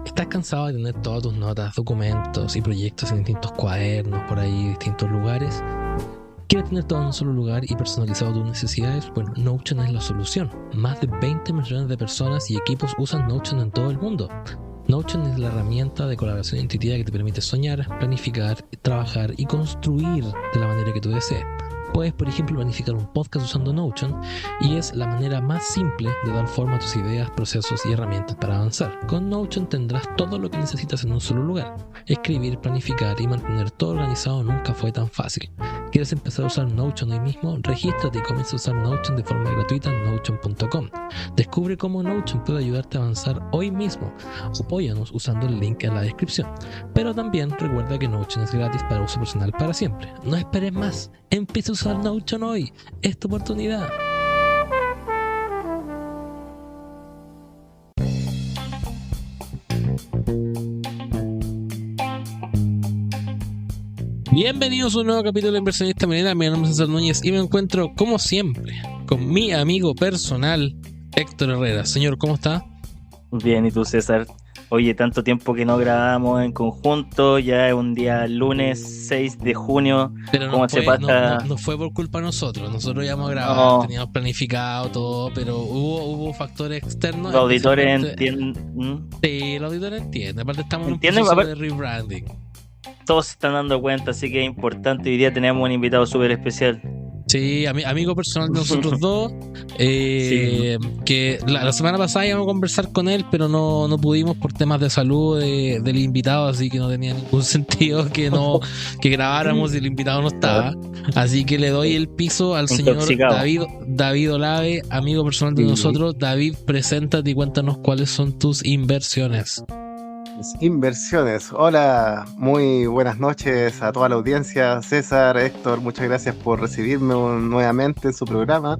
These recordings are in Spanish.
¿Estás cansado de tener todas tus notas, documentos y proyectos en distintos cuadernos, por ahí, distintos lugares? ¿Quieres tener todo en un solo lugar y personalizado tus necesidades? Bueno, Notion es la solución. Más de 20 millones de personas y equipos usan Notion en todo el mundo. Notion es la herramienta de colaboración intuitiva que te permite soñar, planificar, trabajar y construir de la manera que tú desees. Puedes, por ejemplo, planificar un podcast usando Notion y es la manera más simple de dar forma a tus ideas, procesos y herramientas para avanzar. Con Notion tendrás todo lo que necesitas en un solo lugar. Escribir, planificar y mantener todo organizado nunca fue tan fácil. ¿Quieres empezar a usar Notion hoy mismo? Regístrate y comienza a usar Notion de forma gratuita en Notion.com. Descubre cómo Notion puede ayudarte a avanzar hoy mismo. Apóyanos usando el link en la descripción. Pero también recuerda que Notion es gratis para uso personal para siempre. No esperes más. Empieza a usar Notion hoy. Es tu oportunidad. Bienvenidos a un nuevo capítulo de Inversionista Millennial. Mi nombre es César Núñez y me encuentro, como siempre, con mi amigo personal, Héctor Herrera. Señor, ¿cómo está? Bien, ¿y tú, César? Oye, tanto tiempo que no grabamos en conjunto, ya es un día lunes 6 de junio. Pero ¿Cómo se pasa? No fue por culpa de nosotros. Nosotros ya hemos grabado, teníamos planificado todo, pero hubo factores externos. Los auditores entienden. Sí, los auditores entienden. Aparte estamos en un ¿Entienden? proceso de rebranding. Todos se están dando cuenta, así que es importante. Hoy día tenemos un invitado súper especial. Sí, amigo personal de nosotros dos, Sí. que la semana pasada íbamos a conversar con él, pero no pudimos por temas de salud del invitado, así que no tenía ningún sentido que grabáramos si el invitado no estaba. Así que le doy el piso al señor David Olave, amigo personal de nosotros. David, preséntate y cuéntanos cuáles son tus inversiones. Inversiones. Hola, muy buenas noches a toda la audiencia. César, Héctor, muchas gracias por recibirme nuevamente en su programa.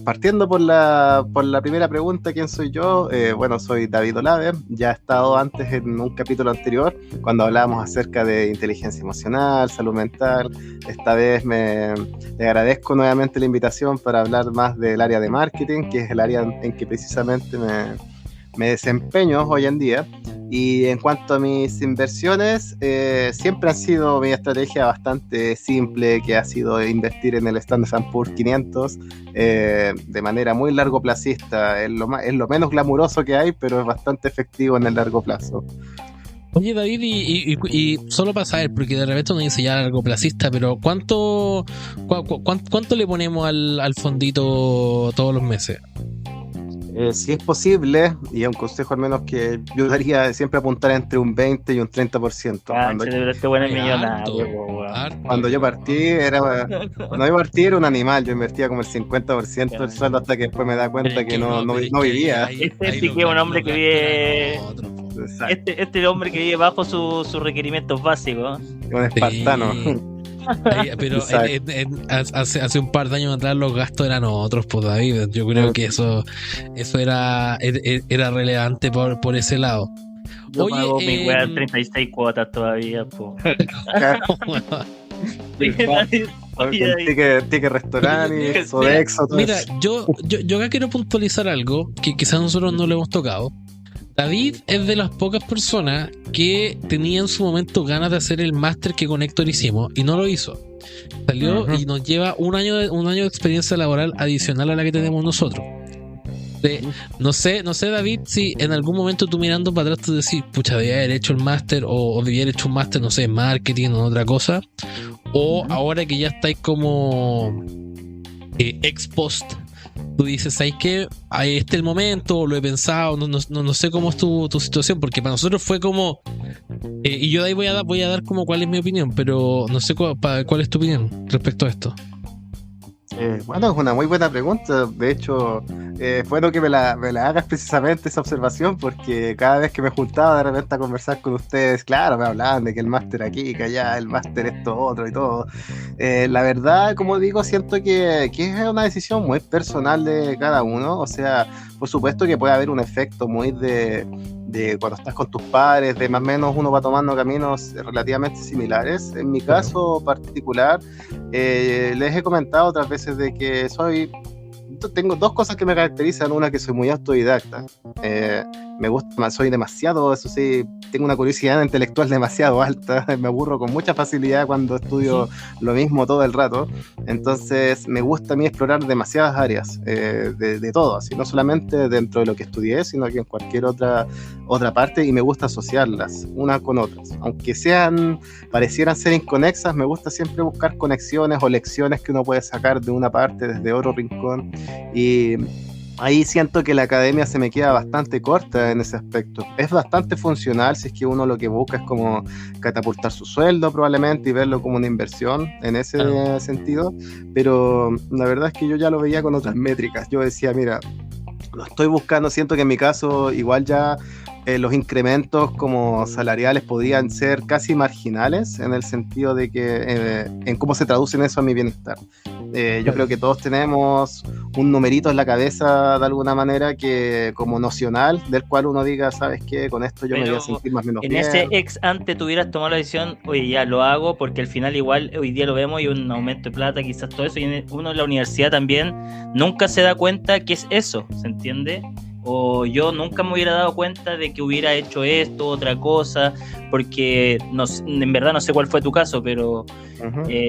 Partiendo por la primera pregunta, ¿quién soy yo? Bueno, soy David Olave. Ya he estado antes en un capítulo anterior cuando hablábamos acerca de inteligencia emocional, salud mental. Esta vez le agradezco nuevamente la invitación para hablar más del área de marketing, que es el área en que precisamente me desempeño hoy en día. Y en cuanto a mis inversiones, siempre han sido mi estrategia bastante simple, que ha sido invertir en el Standard & Poor's 500 de manera muy largoplacista. Es lo menos glamuroso que hay, pero es bastante efectivo en el largo plazo. Oye, David, y solo para saber, porque de repente uno dice ya largoplacista, pero ¿cuánto le ponemos al fondito todos los meses? Si es posible, y un consejo al menos que yo daría, siempre apuntar entre un 20 y un 30%. Cuando yo partí, no iba a partir un animal, yo invertía como el 50% del sueldo hasta que después me da cuenta que no vivía. Este sí que es un hombre que vive... Este es el hombre que vive bajo sus requerimientos básicos. Un espartano. Sí. Pero hace un par de años atrás los gastos eran otros, pues, David. Yo creo que eso era relevante por ese lado. Yo pago mi weá 36 cuotas todavía, po. Ticket restaurante y Sodexo. Mira, yo acá quiero puntualizar algo que quizás nosotros no le hemos tocado. David es de las pocas personas que tenía en su momento ganas de hacer el máster que con Héctor hicimos y no lo hizo. Salió y nos lleva un año de experiencia laboral adicional a la que tenemos nosotros. No sé, David, si en algún momento tú mirando para atrás te decís, pucha, debía haber hecho el máster o debía haber hecho un máster, no sé, en marketing o en otra cosa, o ahora que ya estáis como ex post, tú dices, ¿sabes qué? Ahí está el momento, lo he pensado, no sé cómo es tu situación, porque para nosotros fue como y yo de ahí voy a dar como cuál es mi opinión, pero no sé cuál es tu opinión respecto a esto. Bueno, es una muy buena pregunta. De hecho, bueno que me la hagas precisamente esa observación, porque cada vez que me juntaba de repente a conversar con ustedes, claro, me hablaban de que el máster aquí, que allá, el máster esto, otro y todo. La verdad, como digo, siento que es una decisión muy personal de cada uno. O sea, por supuesto que puede haber un efecto muy de cuando estás con tus padres, de más o menos uno va tomando caminos relativamente similares. En mi caso particular, les he comentado otras veces de que soy tengo dos cosas que me caracterizan. Una, que soy muy autodidacta. Me gusta, soy demasiado, eso sí, tengo una curiosidad intelectual demasiado alta. Me aburro con mucha facilidad cuando estudio lo mismo todo el rato. Entonces me gusta a mí explorar demasiadas áreas, de todo, así, no solamente dentro de lo que estudié, sino que en cualquier otra parte, y me gusta asociarlas unas con otras. Aunque parecieran ser inconexas, me gusta siempre buscar conexiones o lecciones que uno puede sacar de una parte, desde otro rincón, y ahí siento que la academia se me queda bastante corta en ese aspecto. Es bastante funcional si es que uno lo que busca es como catapultar su sueldo probablemente y verlo como una inversión en ese sentido, pero la verdad es que yo ya lo veía con otras métricas. Yo decía, mira, lo estoy buscando, siento que en mi caso igual ya los incrementos como salariales podrían ser casi marginales, en el sentido de que en cómo se traducen eso a mi bienestar. Yo creo que todos tenemos un numerito en la cabeza de alguna manera, que como nocional, del cual uno diga, ¿sabes qué? Con esto yo me voy a sentir más o menos bien. En ese ex ante tuvieras tomado la decisión, oye, ya lo hago, porque al final igual hoy día lo vemos y un aumento de plata, quizás todo eso, y uno en la universidad también nunca se da cuenta que es eso, ¿se entiende? O yo nunca me hubiera dado cuenta de que hubiera hecho esto, otra cosa, porque en verdad no sé cuál fue tu caso, pero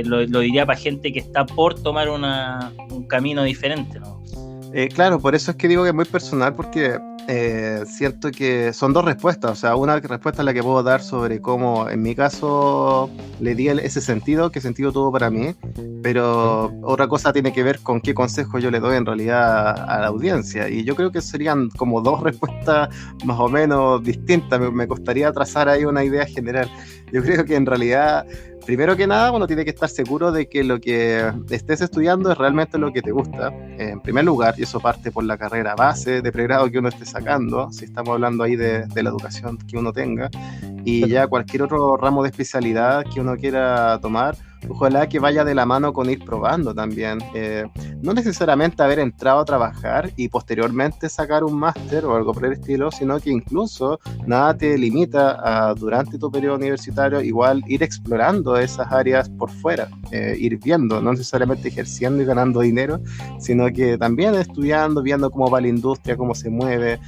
lo diría para gente que está por tomar un camino diferente, ¿no? Claro, por eso es que digo que es muy personal, porque siento que son dos respuestas. O sea, una respuesta es la que puedo dar sobre cómo en mi caso le di ese sentido, qué sentido tuvo para mí, pero otra cosa tiene que ver con qué consejo yo le doy en realidad a la audiencia, y yo creo que serían como dos respuestas más o menos distintas. Me costaría trazar ahí una idea general. Yo creo que en realidad, primero que nada, uno tiene que estar seguro de que lo que estés estudiando es realmente lo que te gusta, en primer lugar, y eso parte por la carrera base de pregrado que uno esté sacando, si estamos hablando ahí de la educación que uno tenga, y ya cualquier otro ramo de especialidad que uno quiera tomar, ojalá que vaya de la mano con ir probando también. No necesariamente haber entrado a trabajar y posteriormente sacar un máster o algo por el estilo, sino que incluso nada te limita a, durante tu periodo universitario, igual ir explorando esas áreas por fuera, ir viendo, no necesariamente ejerciendo y ganando dinero, sino que también estudiando, viendo cómo va la industria, cómo se mueve.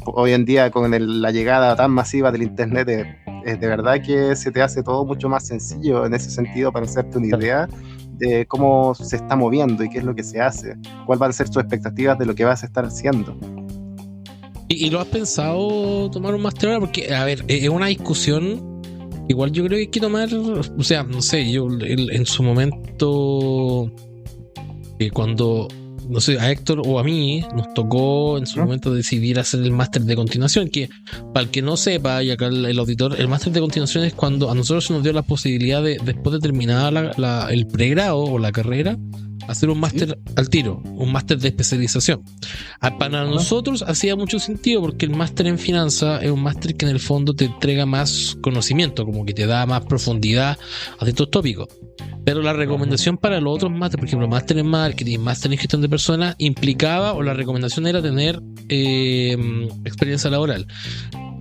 Hoy en día, con la llegada tan masiva del internet, de verdad que se te hace todo mucho más sencillo en ese sentido, para hacerte una idea de cómo se está moviendo y qué es lo que se hace, cuáles van a ser tus expectativas de lo que vas a estar haciendo. ¿Y lo has pensado tomar un máster ahora? Porque, a ver, es una discusión. Igual yo creo que hay que tomar, o sea, no sé, yo en su momento, cuando, no sé, a Héctor o a mí nos tocó en su momento decidir hacer el máster de continuación, que para el que no sepa, y acá el auditor, el máster de continuación es cuando a nosotros se nos dio la posibilidad de, después de terminar el pregrado o la carrera, hacer un máster al tiro, un máster de especialización. Para nosotros hacía mucho sentido, porque el máster en finanzas es un máster que en el fondo te entrega más conocimiento, como que te da más profundidad a ciertos tópicos. Pero la recomendación para los otros másteres, por ejemplo, máster en marketing, máster en gestión de personas, implicaba, o la recomendación era tener experiencia laboral.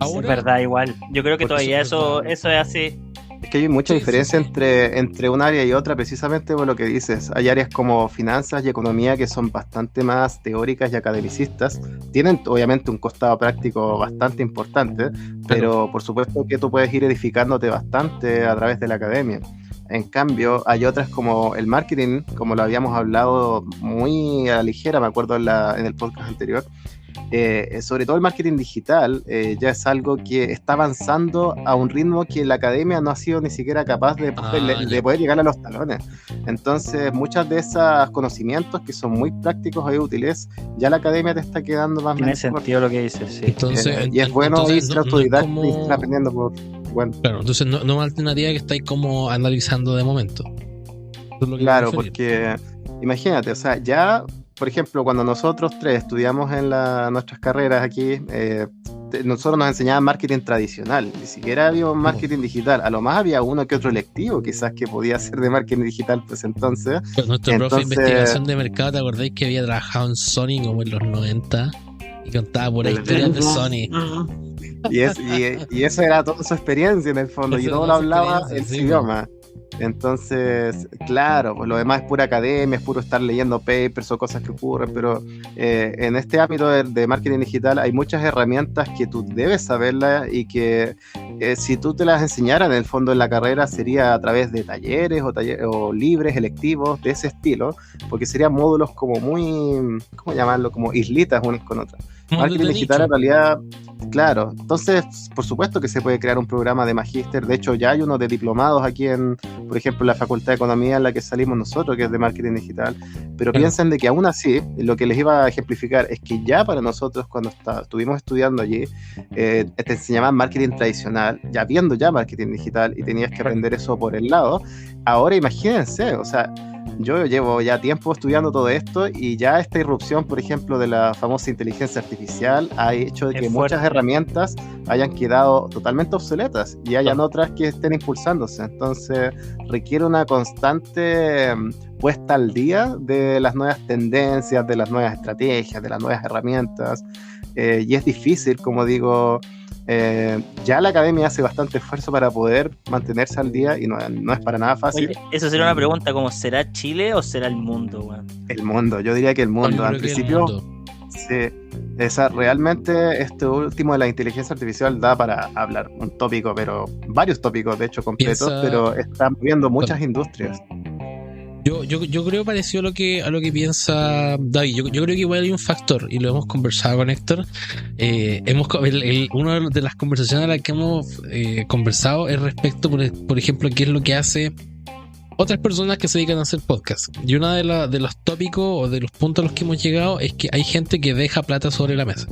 Ahora, es verdad, igual. Yo creo que todavía eso es así. Es que hay mucha diferencia entre un área y otra, precisamente por lo que dices. Hay áreas como finanzas y economía que son bastante más teóricas y academicistas. Tienen obviamente un costado práctico bastante importante, pero por supuesto que tú puedes ir edificándote bastante a través de la academia. En cambio, hay otras como el marketing, como lo habíamos hablado muy a la ligera, me acuerdo en el podcast anterior. Sobre todo el marketing digital, ya es algo que está avanzando a un ritmo que la academia no ha sido ni siquiera capaz de poder llegar a los talones. Entonces, muchos de esos conocimientos que son muy prácticos y útiles, ya la academia te está quedando más. Tiene sentido lo que dices, sí. Entonces, y es bueno ir autodidacta y estar aprendiendo por... Bueno. Claro, entonces no es una alternativa que estáis como analizando de momento. Claro, porque imagínate, o sea, ya, por ejemplo, cuando nosotros tres estudiamos en nuestras carreras aquí, nosotros nos enseñaban marketing tradicional, ni siquiera había un marketing digital, a lo más había uno que otro electivo quizás que podía ser de marketing digital, pues entonces... Pero nuestro profe de investigación de mercado, ¿te acordáis que había trabajado en Sony como en los 90? Y contaba por historias de Sony. Y eso era toda su experiencia en el fondo, y todo lo hablaba en su idioma. Entonces, claro, pues lo demás es pura academia, es puro estar leyendo papers o cosas que ocurren, pero en este ámbito de marketing digital hay muchas herramientas que tú debes saberlas y que si tú te las enseñaras en el fondo en la carrera sería a través de talleres o libres, electivos, de ese estilo, porque serían módulos como muy, ¿cómo llamarlo? Como islitas unas con otras. Marketing digital en realidad, claro, entonces por supuesto que se puede crear un programa de magíster, de hecho ya hay uno de diplomados aquí por ejemplo, la Facultad de Economía en la que salimos nosotros, que es de marketing digital, pero piensen de que aún así, lo que les iba a ejemplificar es que ya para nosotros cuando estuvimos estudiando allí, te enseñaban marketing tradicional, ya viendo ya marketing digital y tenías que aprender eso por el lado, ahora imagínense, o sea, yo llevo ya tiempo estudiando todo esto y ya esta irrupción, por ejemplo, de la famosa inteligencia artificial ha hecho de que muchas herramientas hayan quedado totalmente obsoletas y hayan otras que estén impulsándose. Entonces requiere una constante puesta al día de las nuevas tendencias, de las nuevas estrategias, de las nuevas herramientas, y es difícil, como digo. Ya la academia hace bastante esfuerzo para poder mantenerse al día y no es para nada fácil. Oye, eso sería una pregunta como, ¿será Chile o será el mundo, weón? El mundo, yo diría que el mundo. Al principio, sí, realmente este último de la inteligencia artificial da para hablar un tópico, pero varios tópicos de hecho completos, pero están moviendo muchas industrias. Yo creo parecido a lo que piensa David. Yo creo que igual hay un factor, y lo hemos conversado con Héctor. Una de las conversaciones a las que hemos conversado es respecto, por ejemplo, qué es lo que hace otras personas que se dedican a hacer podcast. Y uno de los tópicos o de los puntos a los que hemos llegado es que hay gente que deja plata sobre la mesa.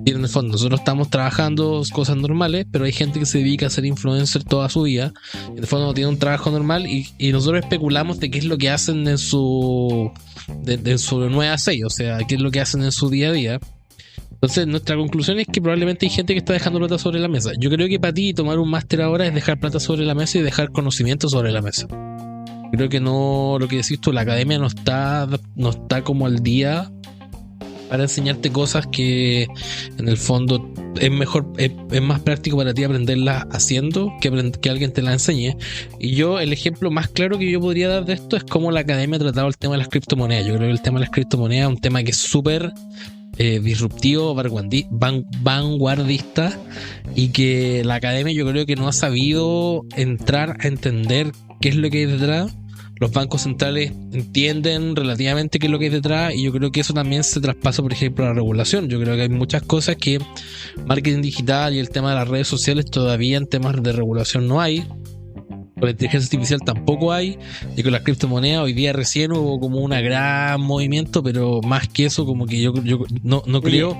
Y en el fondo nosotros estamos trabajando cosas normales, pero hay gente que se dedica a ser influencer toda su vida. En el fondo no tiene un trabajo normal y nosotros especulamos de qué es lo que hacen en su 9 a 6, o sea, qué es lo que hacen en su día a día. Entonces nuestra conclusión es que probablemente hay gente que está dejando plata sobre la mesa. Yo creo que para ti tomar un máster ahora es dejar plata sobre la mesa y dejar conocimiento sobre la mesa. Creo que no, lo que decís tú, la academia no está como al día para enseñarte cosas que en el fondo es mejor, es más práctico para ti aprenderlas haciendo que alguien te la enseñe. Y el ejemplo más claro que yo podría dar de esto es cómo la academia ha tratado el tema de las criptomonedas. Yo creo que el tema de las criptomonedas es un tema que es súper disruptivo, vanguardista, y que la academia yo creo que no ha sabido entrar a entender qué es lo que hay detrás. Los bancos centrales entienden relativamente qué es lo que hay detrás, y yo creo que eso también se traspasa, por ejemplo, a la regulación. Yo creo que hay muchas cosas que marketing digital y el tema de las redes sociales todavía en temas de regulación no hay. Con la inteligencia artificial tampoco hay, y con las criptomonedas hoy día recién hubo como un gran movimiento, pero más que eso como que yo no creo.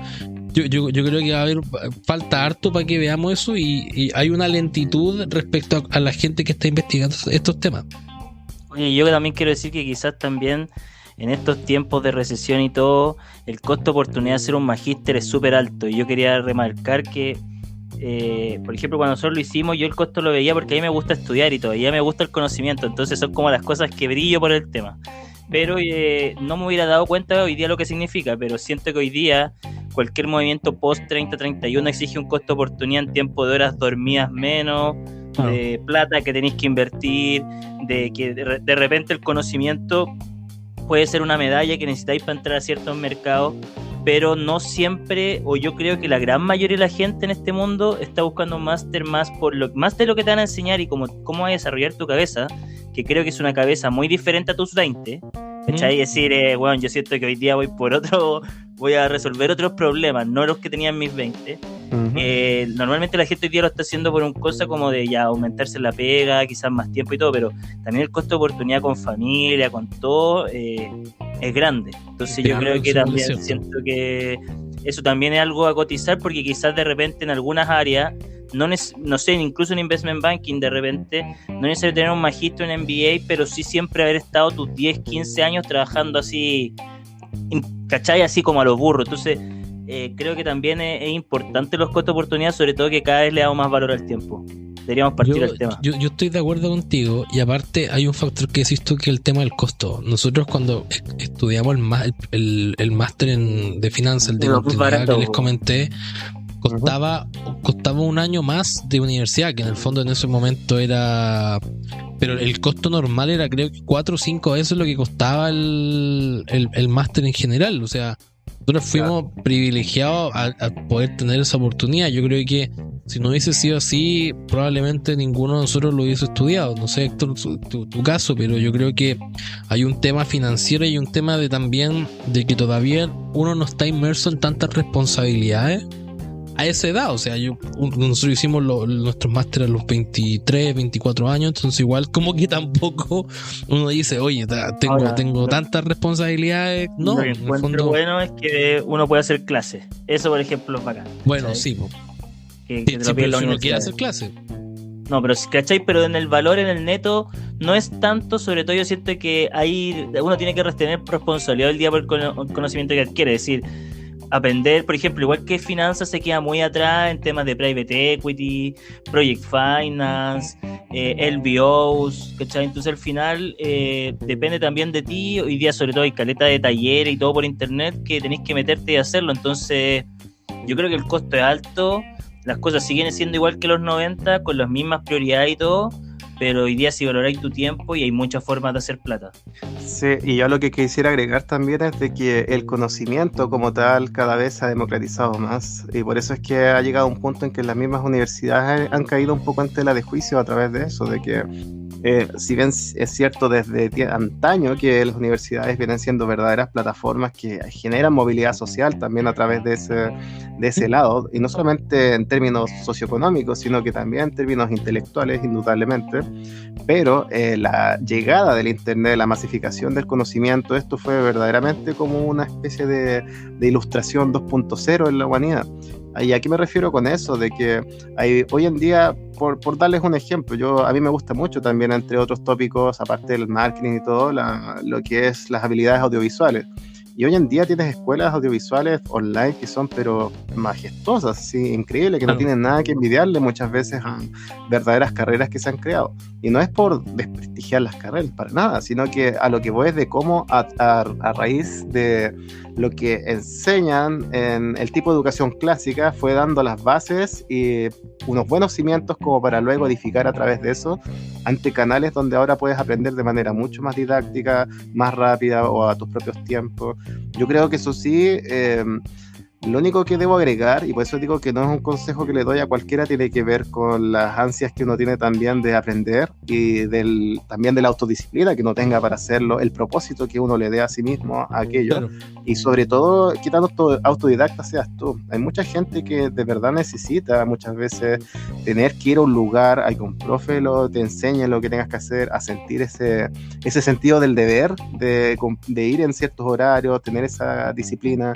Yo creo que va a haber falta harto para que veamos eso, y hay una lentitud respecto a la gente que está investigando estos temas. Oye, yo también quiero decir que quizás también en estos tiempos de recesión y todo, el costo oportunidad de hacer un magíster es súper alto. Y yo quería remarcar que, por ejemplo, cuando nosotros lo hicimos, yo el costo lo veía porque a mí me gusta estudiar y todavía me gusta el conocimiento. Entonces son como las cosas que brillo por el tema. Pero no me hubiera dado cuenta hoy día lo que significa, pero siento que hoy día cualquier movimiento post 30-31 exige un costo oportunidad en tiempo de horas dormidas menos, de plata que tenéis que invertir, de que de repente el conocimiento puede ser una medalla que necesitáis para entrar a ciertos mercados, pero no siempre, o yo creo que la gran mayoría de la gente en este mundo está buscando un máster más de lo que te van a enseñar y cómo vas a desarrollar tu cabeza, que creo que es una cabeza muy diferente a tus 20, ¿cachai? Es decir, bueno, yo siento que hoy día voy a resolver otros problemas, no los que tenía en mis 20. Normalmente la gente hoy día lo está haciendo por un cosa como de ya aumentarse la pega, quizás más tiempo y todo, pero también el costo de oportunidad con familia, con todo, es grande. Entonces yo creo que también siento que eso también es algo a cotizar, porque quizás de repente en algunas áreas, no sé, incluso en investment banking de repente, no es necesario tener un magíster en MBA, pero sí siempre haber estado tus 10, 15 años trabajando así, ¿cachai? Así como a los burros. Entonces creo que también es importante los costos de oportunidad, sobre todo que cada vez le damos más valor al tiempo. Deberíamos partir al tema. Yo estoy de acuerdo contigo, y aparte hay un factor que decís tú, que es el tema del costo. Nosotros cuando estudiamos el máster de finanzas, el de contabilidad que les comenté, costaba un año más de universidad, que en el fondo en ese momento era... Pero el costo normal era creo que 4 o 5 veces lo que costaba el máster en general. O sea, nosotros fuimos privilegiados a poder tener esa oportunidad. Yo creo que si no hubiese sido así, probablemente ninguno de nosotros lo hubiese estudiado. No sé, Héctor, tu caso, pero yo creo que hay un tema financiero y un tema de también de que todavía uno no está inmerso en tantas responsabilidades a esa edad. O sea, nosotros hicimos nuestros másteres a los 23, 24 años, entonces igual como que tampoco uno dice, oye, tengo tantas responsabilidades. No, lo que en el encuentro fondo... bueno es que uno puede hacer clases. Eso, por ejemplo, es bacán. Bueno, ¿cachai? sí, po. Que Sí, te lo sí, pide pero la si uno quiere universidad. hacer clase. No, pero ¿cachai? Pero en el valor, en el neto, no es tanto. Sobre todo yo siento que ahí uno tiene que tener responsabilidad el día por el conocimiento que adquiere. Es decir, aprender, por ejemplo, igual que finanzas se queda muy atrás en temas de private equity, project finance, LBOs, ¿cachai? Entonces al final depende también de ti. Hoy día sobre todo hay caleta de talleres y todo por internet que tenés que meterte y hacerlo. Entonces yo creo que el costo es alto, las cosas siguen siendo igual que los 90, con las mismas prioridades y todo, pero hoy día sí valoráis tu tiempo y hay muchas formas de hacer plata. Sí, y yo lo que quisiera agregar también es de que el conocimiento como tal cada vez se ha democratizado más, y por eso es que ha llegado un punto en que las mismas universidades han caído un poco en tela de juicio a través de eso, de que si bien es cierto desde antaño que las universidades vienen siendo verdaderas plataformas que generan movilidad social también a través de ese lado, y no solamente en términos socioeconómicos, sino que también en términos intelectuales, indudablemente, pero la llegada del internet, la masificación del conocimiento, esto fue verdaderamente como una especie de ilustración 2.0 en la humanidad. ¿Y a qué me refiero con eso? De que hoy en día, por darles un ejemplo, a mí me gusta mucho también, entre otros tópicos, aparte del marketing y todo, lo que es las habilidades audiovisuales. Y hoy en día tienes escuelas audiovisuales online que son pero majestuosas, sí, increíbles, que no tienen nada que envidiarle muchas veces a verdaderas carreras que se han creado. Y no es por desprestigiar las carreras, para nada, sino que a lo que voy es de cómo a raíz de lo que enseñan en el tipo de educación clásica fue dando las bases y unos buenos cimientos como para luego edificar a través de eso ante canales donde ahora puedes aprender de manera mucho más didáctica, más rápida o a tus propios tiempos. Yo creo que eso sí, lo único que debo agregar, y por eso digo que no es un consejo que le doy a cualquiera, tiene que ver con las ansias que uno tiene también de aprender y también de la autodisciplina que uno tenga para hacerlo, el propósito que uno le dé a sí mismo a aquello, claro. Y sobre todo, qué tan autodidacta seas tú. Hay mucha gente que de verdad necesita muchas veces tener que ir a un lugar, a que un profe te enseñe lo que tengas que hacer, a sentir ese sentido del deber, de ir en ciertos horarios, tener esa disciplina.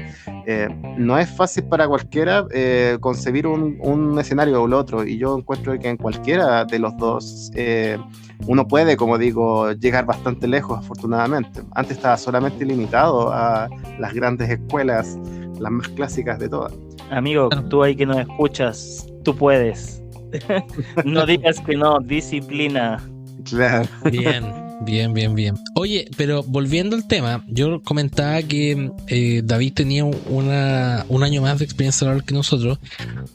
No es fácil para cualquiera concebir un escenario o el otro, y yo encuentro que en cualquiera de los dos uno puede, como digo, llegar bastante lejos, afortunadamente. Antes estaba solamente limitado a las grandes escuelas, las más clásicas de todas. Amigo, tú ahí que nos escuchas, tú puedes. No digas que no, disciplina. Claro. Bien. Oye, pero volviendo al tema, yo comentaba que David tenía un año más de experiencia laboral que nosotros,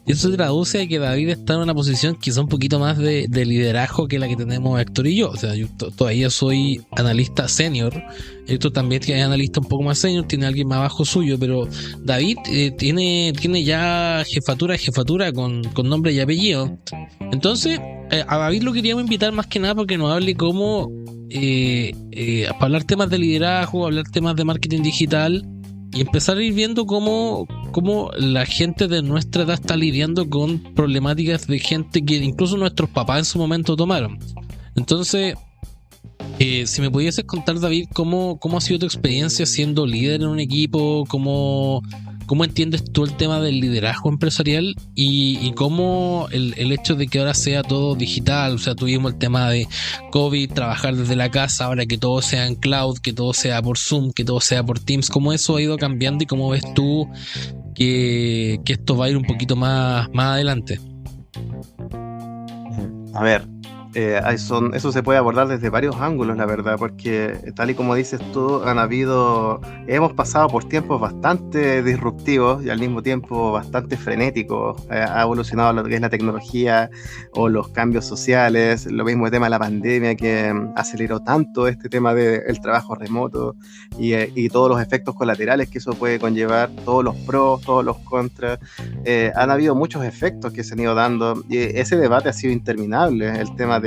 y eso se traduce a que David está en una posición quizá un poquito más de liderazgo que la que tenemos Héctor y yo. O sea, yo todavía soy analista senior, Héctor también tiene analista un poco más senior, tiene alguien más abajo suyo, pero David tiene ya jefatura con nombre y apellido. Entonces, a David lo queríamos invitar más que nada porque nos hable cómo para hablar temas de liderazgo, hablar temas de marketing digital y empezar a ir viendo cómo la gente de nuestra edad está lidiando con problemáticas de gente que incluso nuestros papás en su momento tomaron. Entonces, si me pudieses contar, David, cómo ha sido tu experiencia siendo líder en un equipo, cómo entiendes tú el tema del liderazgo empresarial y cómo el hecho de que ahora sea todo digital, o sea, tuvimos el tema de COVID, trabajar desde la casa, ahora que todo sea en cloud, que todo sea por Zoom, que todo sea por Teams, cómo eso ha ido cambiando y cómo ves tú que esto va a ir un poquito más adelante. A ver, Eso se puede abordar desde varios ángulos, la verdad, porque tal y como dices tú, hemos pasado por tiempos bastante disruptivos y al mismo tiempo bastante frenéticos. Ha evolucionado lo que es la tecnología o los cambios sociales, lo mismo el tema de la pandemia que aceleró tanto este tema del trabajo remoto y todos los efectos colaterales que eso puede conllevar, todos los pros, todos los contras. Han habido muchos efectos que se han ido dando y ese debate ha sido interminable, el tema de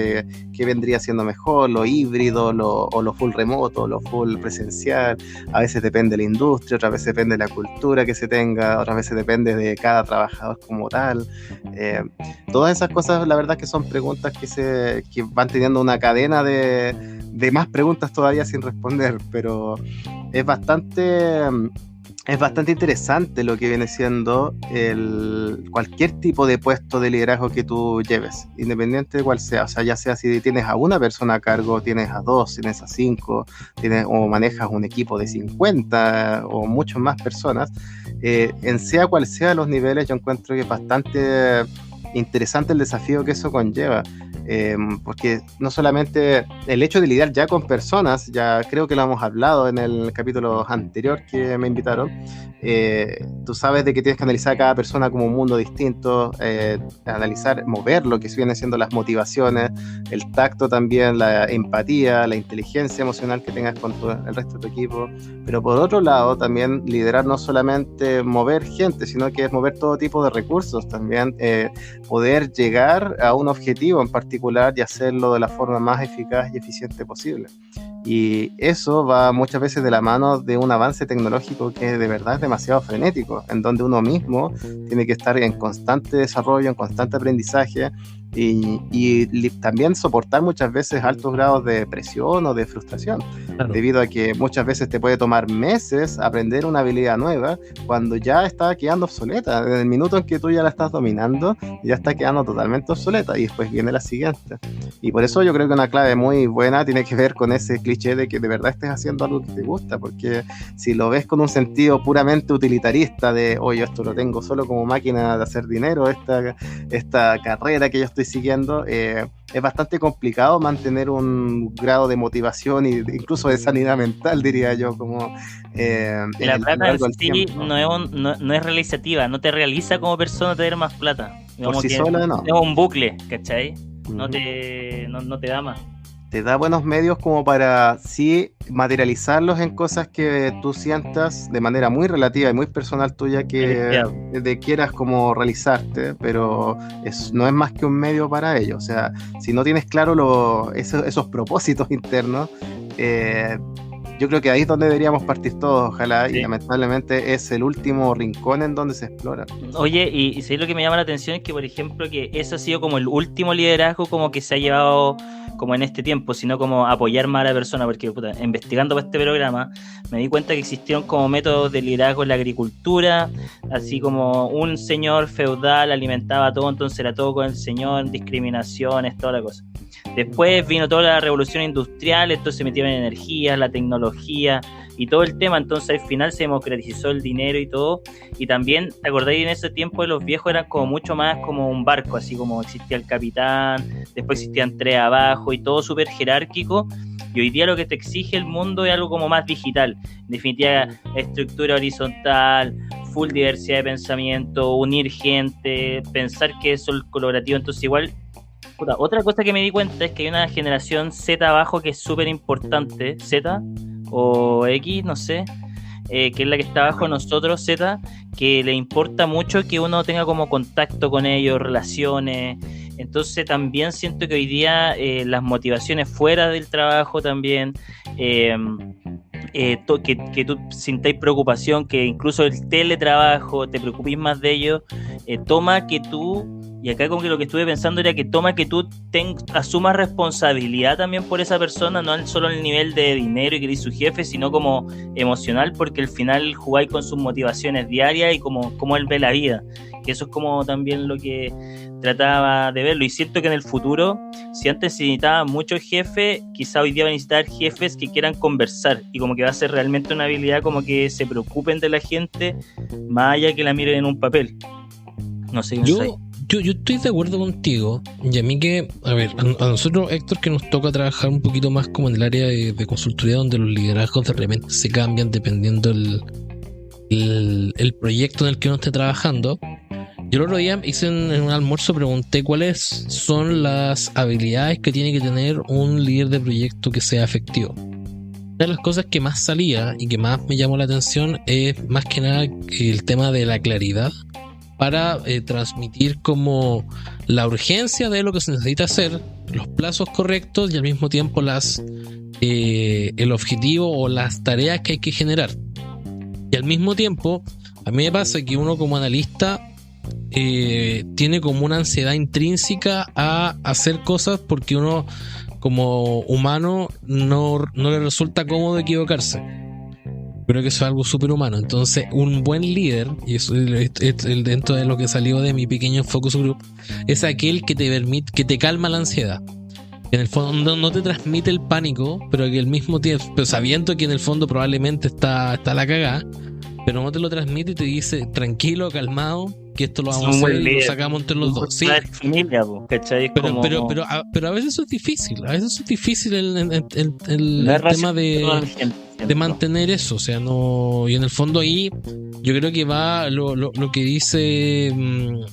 qué vendría siendo mejor, lo híbrido o lo full remoto, lo full presencial. A veces depende de la industria, otras veces depende de la cultura que se tenga, otras veces depende de cada trabajador como tal. Todas esas cosas, la verdad que son preguntas que van teniendo una cadena de más preguntas todavía sin responder, pero es bastante interesante lo que viene siendo cualquier tipo de puesto de liderazgo que tú lleves, independiente de cuál sea. O sea, ya sea si tienes a una persona a cargo, tienes a 2, tienes a 5, o manejas un equipo de 50 o muchas más personas, en sea cual sea los niveles, yo encuentro que es bastante interesante el desafío que eso conlleva. Porque no solamente el hecho de lidiar ya con personas, ya creo que lo hemos hablado en el capítulo anterior que me invitaron, tú sabes de que tienes que analizar a cada persona como un mundo distinto, analizar, mover lo que vienen siendo las motivaciones, el tacto también, la empatía, la inteligencia emocional que tengas con el resto de tu equipo, pero por otro lado también liderar no solamente mover gente, sino que es mover todo tipo de recursos también, poder llegar a un objetivo en particular y hacerlo de la forma más eficaz y eficiente posible. Y eso va muchas veces de la mano de un avance tecnológico que de verdad es demasiado frenético, en donde uno mismo tiene que estar en constante desarrollo, en constante aprendizaje y también soportar muchas veces altos grados de presión o de frustración, claro, debido a que muchas veces te puede tomar meses aprender una habilidad nueva cuando ya está quedando obsoleta. En el minuto en que tú ya la estás dominando, ya está quedando totalmente obsoleta y después viene la siguiente. Y por eso yo creo que una clave muy buena tiene que ver con ese cliché de que de verdad estés haciendo algo que te gusta, porque si lo ves con un sentido puramente utilitarista de, oye, esto lo tengo solo como máquina de hacer dinero, esta carrera que yo estoy siguiendo, es bastante complicado mantener un grado de motivación e incluso de sanidad mental, diría yo, como la plata en sí no es realizativa, no te realiza como persona tener más plata. Por sí sola no. Es un bucle, ¿cachai? No te da más. Te da buenos medios como para sí materializarlos en cosas que tú sientas de manera muy relativa y muy personal tuya que quieras como realizarte, pero no es más que un medio para ello. O sea, si no tienes claro esos propósitos internos, yo creo que ahí es donde deberíamos partir todos, ojalá, sí. Y lamentablemente es el último rincón en donde se explora. Oye, y ¿sabes lo que me llama la atención? Es que, por ejemplo, que eso ha sido como el último liderazgo como que se ha llevado como en este tiempo, sino como apoyar más a la persona, porque investigando para este programa me di cuenta que existieron como métodos de liderazgo en la agricultura, así como un señor feudal alimentaba todo, entonces era todo con el señor, discriminaciones, toda la cosa. Después vino toda la revolución industrial, entonces se metieron en energía, la tecnología y todo el tema, entonces al final se democratizó el dinero y todo, y también, ¿te acordáis? En ese tiempo los viejos eran como mucho más como un barco, así como existía el capitán, después existían 3 abajo y todo súper jerárquico, y hoy día lo que te exige el mundo es algo como más digital, en definitiva estructura horizontal, full diversidad de pensamiento, unir gente, pensar que eso es colaborativo, entonces igual. Otra cosa que me di cuenta es que hay una generación Z abajo que es súper importante, Z o X, no sé, que es la que está abajo de nosotros, Z, que le importa mucho que uno tenga como contacto con ellos, relaciones. Entonces también siento que hoy día las motivaciones fuera del trabajo también, que tú sintáis preocupación, que incluso el teletrabajo, te preocupes más de ello, toma que tú, y acá como que lo que estuve pensando era que toma que tú asumas responsabilidad también por esa persona, no solo en el nivel de dinero y que eres su jefe, sino como emocional, porque al final jugáis con sus motivaciones diarias y como él ve la vida, que eso es como también lo que trataba de verlo, y siento que en el futuro, si antes se necesitaba muchos jefes, quizá hoy día va a necesitar jefes que quieran conversar, y como que va a ser realmente una habilidad como que se preocupen de la gente, más allá que la miren en un papel. No sé, yo estoy de acuerdo contigo. Y a mí que, a ver, a nosotros, Héctor, que nos toca trabajar un poquito más como en el área de consultoría, donde los liderazgos de repente se cambian dependiendo el proyecto en el que uno esté trabajando. Yo el otro día hice en un almuerzo, pregunté cuáles son las habilidades que tiene que tener un líder de proyecto que sea efectivo. Una de las cosas que más salía y que más me llamó la atención es más que nada el tema de la claridad para transmitir como la urgencia de lo que se necesita hacer, los plazos correctos y al mismo tiempo el objetivo o las tareas que hay que generar. Y al mismo tiempo, a mí me pasa que uno como analista tiene como una ansiedad intrínseca a hacer cosas porque uno como humano no le resulta cómodo equivocarse. Creo que eso es algo súper humano. Entonces un buen líder, y eso es dentro de lo que salió de mi pequeño focus group, es aquel que te permite, que te calma la ansiedad. En el fondo no te transmite el pánico, pero que al mismo tiempo, pero sabiendo que en el fondo probablemente está la cagada, pero no te lo transmite y te dice tranquilo, calmado, que esto lo vamos a hacer y lo sacamos entre los dos. Sí. Familia, ¿cachai? Pero a veces eso es difícil. A veces es difícil el tema de mantener eso. O sea, no. Y en el fondo ahí yo creo que va lo que dice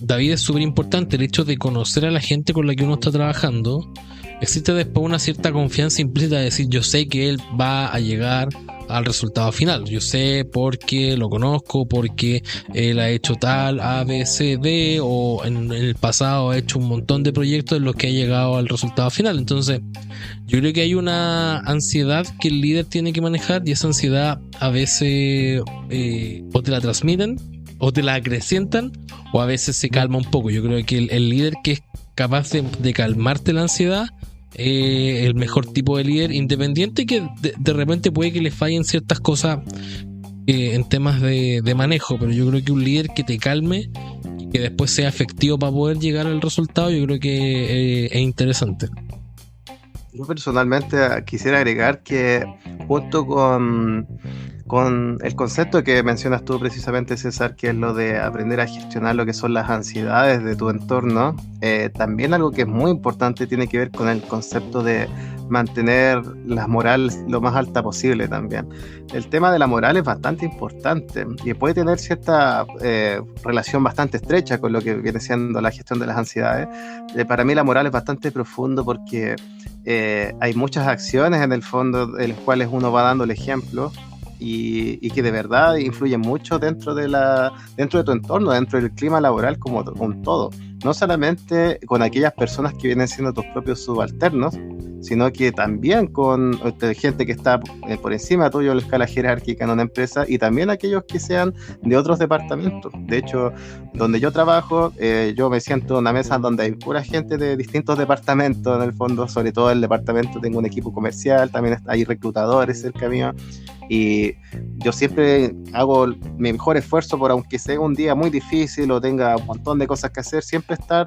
David es súper importante. El hecho de conocer a la gente con la que uno está trabajando. Existe después una cierta confianza implícita de decir yo sé que él va a llegar al resultado final, yo sé porque lo conozco, porque él ha hecho tal A, B, C, D, o en el pasado ha hecho un montón de proyectos en los que ha llegado al resultado final. Entonces yo creo que hay una ansiedad que el líder tiene que manejar, y esa ansiedad a veces o te la transmiten o te la acrecientan, o a veces se calma un poco. Yo creo que el líder que es capaz de calmarte la ansiedad, el mejor tipo de líder, independiente que de repente puede que le fallen ciertas cosas en temas de manejo, pero yo creo que un líder que te calme y que después sea efectivo para poder llegar al resultado, yo creo que es interesante. Yo personalmente quisiera agregar que junto con el concepto que mencionas tú precisamente, César, que es lo de aprender a gestionar lo que son las ansiedades de tu entorno, también algo que es muy importante tiene que ver con el concepto de mantener la moral lo más alta posible también. El tema de la moral es bastante importante y puede tener cierta relación bastante estrecha con lo que viene siendo la gestión de las ansiedades. Para mí la moral es bastante profundo porque hay muchas acciones en el fondo de las cuales uno va dando el ejemplo y que de verdad influyen mucho dentro de tu entorno, dentro del clima laboral como un todo. No solamente con aquellas personas que vienen siendo tus propios subalternos, sino que también con gente que está por encima tuyo en la escala jerárquica en una empresa, y también aquellos que sean de otros departamentos. De hecho, donde yo trabajo, yo me siento en una mesa donde hay pura gente de distintos departamentos en el fondo, sobre todo el departamento, tengo un equipo comercial, también hay reclutadores cerca mío, y yo siempre hago mi mejor esfuerzo por, aunque sea un día muy difícil o tenga un montón de cosas que hacer, siempre estar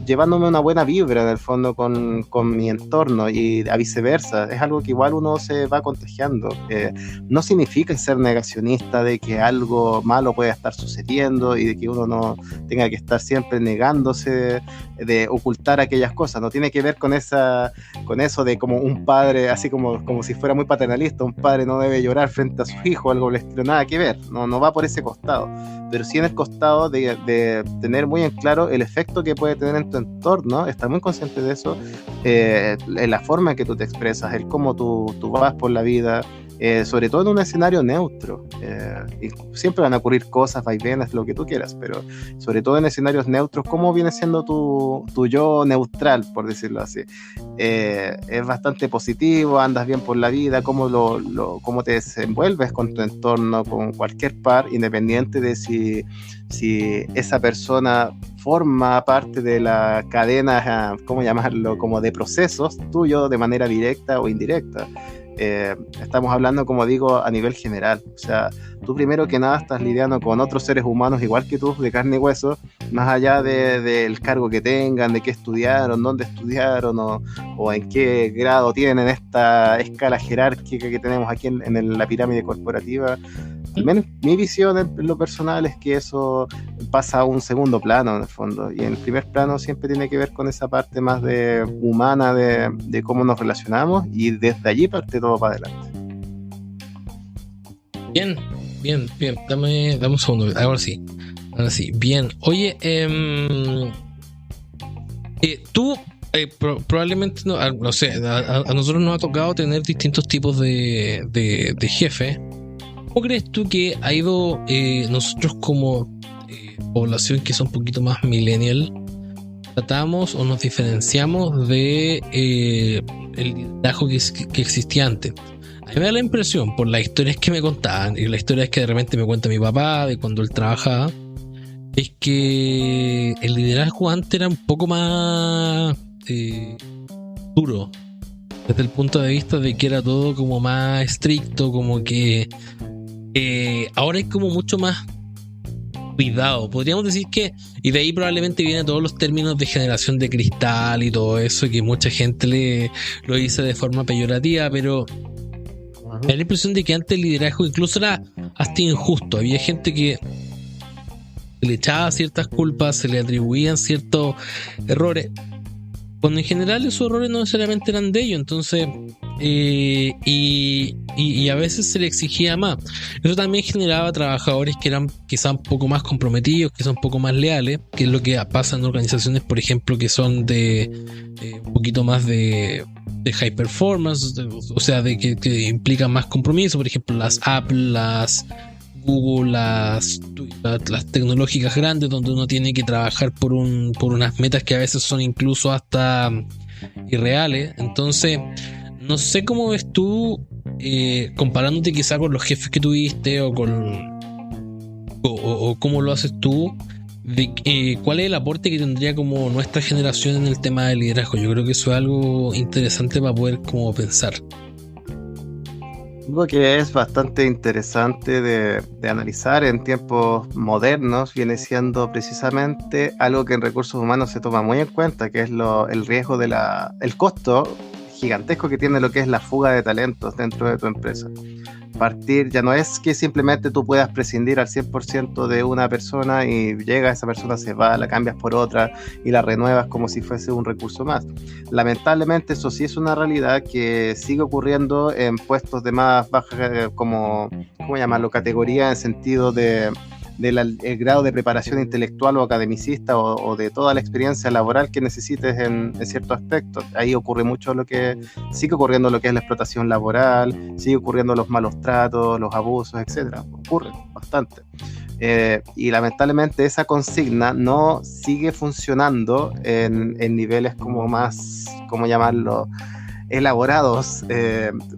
llevándome una buena vibra en el fondo con mi entorno, y a viceversa. Es algo que igual uno se va contagiando. No significa ser negacionista de que algo malo pueda estar sucediendo y de que uno no tenga que estar siempre negándose de ocultar aquellas cosas. No tiene que ver con eso de como un padre, así como si fuera muy paternalista, un padre no debe llorar frente a su hijo, algo del estilo, nada que ver, no va por ese costado, pero sí en el costado de tener muy en claro el efecto que puede tener en tu entorno, estar muy consciente de eso, en la forma en que tú te expresas, el cómo tú vas por la vida, sobre todo en un escenario neutro, y siempre van a ocurrir cosas, vaivenes, lo que tú quieras, pero sobre todo en escenarios neutros, cómo viene siendo tu yo neutral, por decirlo así. Es bastante positivo, andas bien por la vida, cómo te desenvuelves con tu entorno, con cualquier par, independiente de si esa persona forma parte de la cadena, ¿cómo llamarlo?, como de procesos tuyo de manera directa o indirecta. Estamos hablando, como digo, a nivel general. O sea, tú primero que nada estás lidiando con otros seres humanos igual que tú, de carne y hueso, más allá del cargo que tengan, de qué estudiaron, dónde estudiaron o en qué grado tienen esta escala jerárquica que tenemos aquí en la pirámide corporativa. Al menos mi visión en lo personal es que eso pasa a un segundo plano en el fondo, y en el primer plano siempre tiene que ver con esa parte más humana de cómo nos relacionamos, y desde allí parte todo para adelante. Bien. Dame un segundo. Ahora sí. Bien. Oye, tú probablemente, no sé, a nosotros nos ha tocado tener distintos tipos de jefe. ¿Cómo crees tú que ha ido nosotros como población que es un poquito más millennial, tratamos o nos diferenciamos de el liderazgo que existía antes? A mí me da la impresión, por las historias que me contaban y las historias que de repente me cuenta mi papá de cuando él trabajaba, es que el liderazgo antes era un poco más duro, desde el punto de vista de que era todo como más estricto, como que ahora es como mucho más cuidado, podríamos decir que, y de ahí probablemente vienen todos los términos de generación de cristal y todo eso, que mucha gente lo dice de forma peyorativa, pero me da la impresión de que antes el liderazgo incluso era hasta injusto. Había gente que se le echaba ciertas culpas, se le atribuían ciertos errores, cuando en general esos errores no necesariamente eran de ellos. Entonces y a veces se le exigía más. Eso también generaba trabajadores que eran quizá un poco más comprometidos, que son un poco más leales, que es lo que pasa en organizaciones, por ejemplo, que son de un poquito más de high performance, o sea, de que implican más compromiso. Por ejemplo, las Apple, las Google, las tecnológicas grandes, donde uno tiene que trabajar por unas metas que a veces son incluso hasta irreales. Entonces, no sé cómo ves tú, comparándote quizá con los jefes que tuviste o cómo lo haces tú, cuál es el aporte que tendría como nuestra generación en el tema del liderazgo. Yo creo que eso es algo interesante para poder como pensar. Algo que es bastante interesante de analizar en tiempos modernos viene siendo precisamente algo que en recursos humanos se toma muy en cuenta, que es el riesgo el costo gigantesco que tiene lo que es la fuga de talentos dentro de tu empresa. Partir ya no es que simplemente tú puedas prescindir al 100% de una persona y llega, esa persona se va, la cambias por otra y la renuevas como si fuese un recurso más. Lamentablemente eso sí es una realidad que sigue ocurriendo en puestos de más baja, ¿cómo llamarlo? Categoría, en sentido del grado de preparación intelectual o academicista o de toda la experiencia laboral que necesites en ciertos aspectos. Ahí ocurre mucho sigue ocurriendo lo que es la explotación laboral, sigue ocurriendo los malos tratos, los abusos, etcétera. Ocurre bastante. Y lamentablemente esa consigna no sigue funcionando en niveles como más, ¿cómo llamarlo?, elaborados.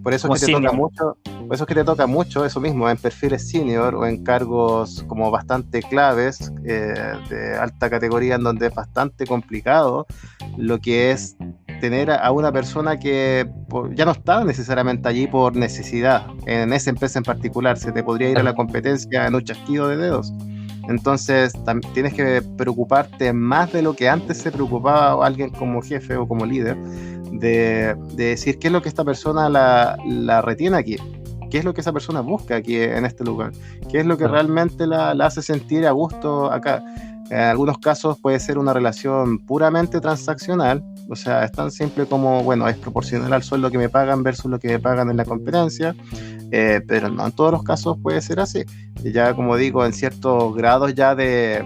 Por eso es que te toca mucho eso mismo, en perfiles senior o en cargos como bastante claves, de alta categoría, en donde es bastante complicado lo que es tener a una persona que ya no está necesariamente allí por necesidad, en esa empresa en particular. Se te podría ir a la competencia en un chasquido de dedos. Entonces tienes que preocuparte más de lo que antes se preocupaba alguien como jefe o como líder, de decir qué es lo que esta persona la retiene aquí, qué es lo que esa persona busca aquí en este lugar, qué es lo que realmente la hace sentir a gusto acá. En algunos casos puede ser una relación puramente transaccional, o sea, es tan simple como, bueno, es proporcional al sueldo que me pagan versus lo que me pagan en la competencia, pero no en todos los casos puede ser así. Y ya, como digo, en ciertos grados ya de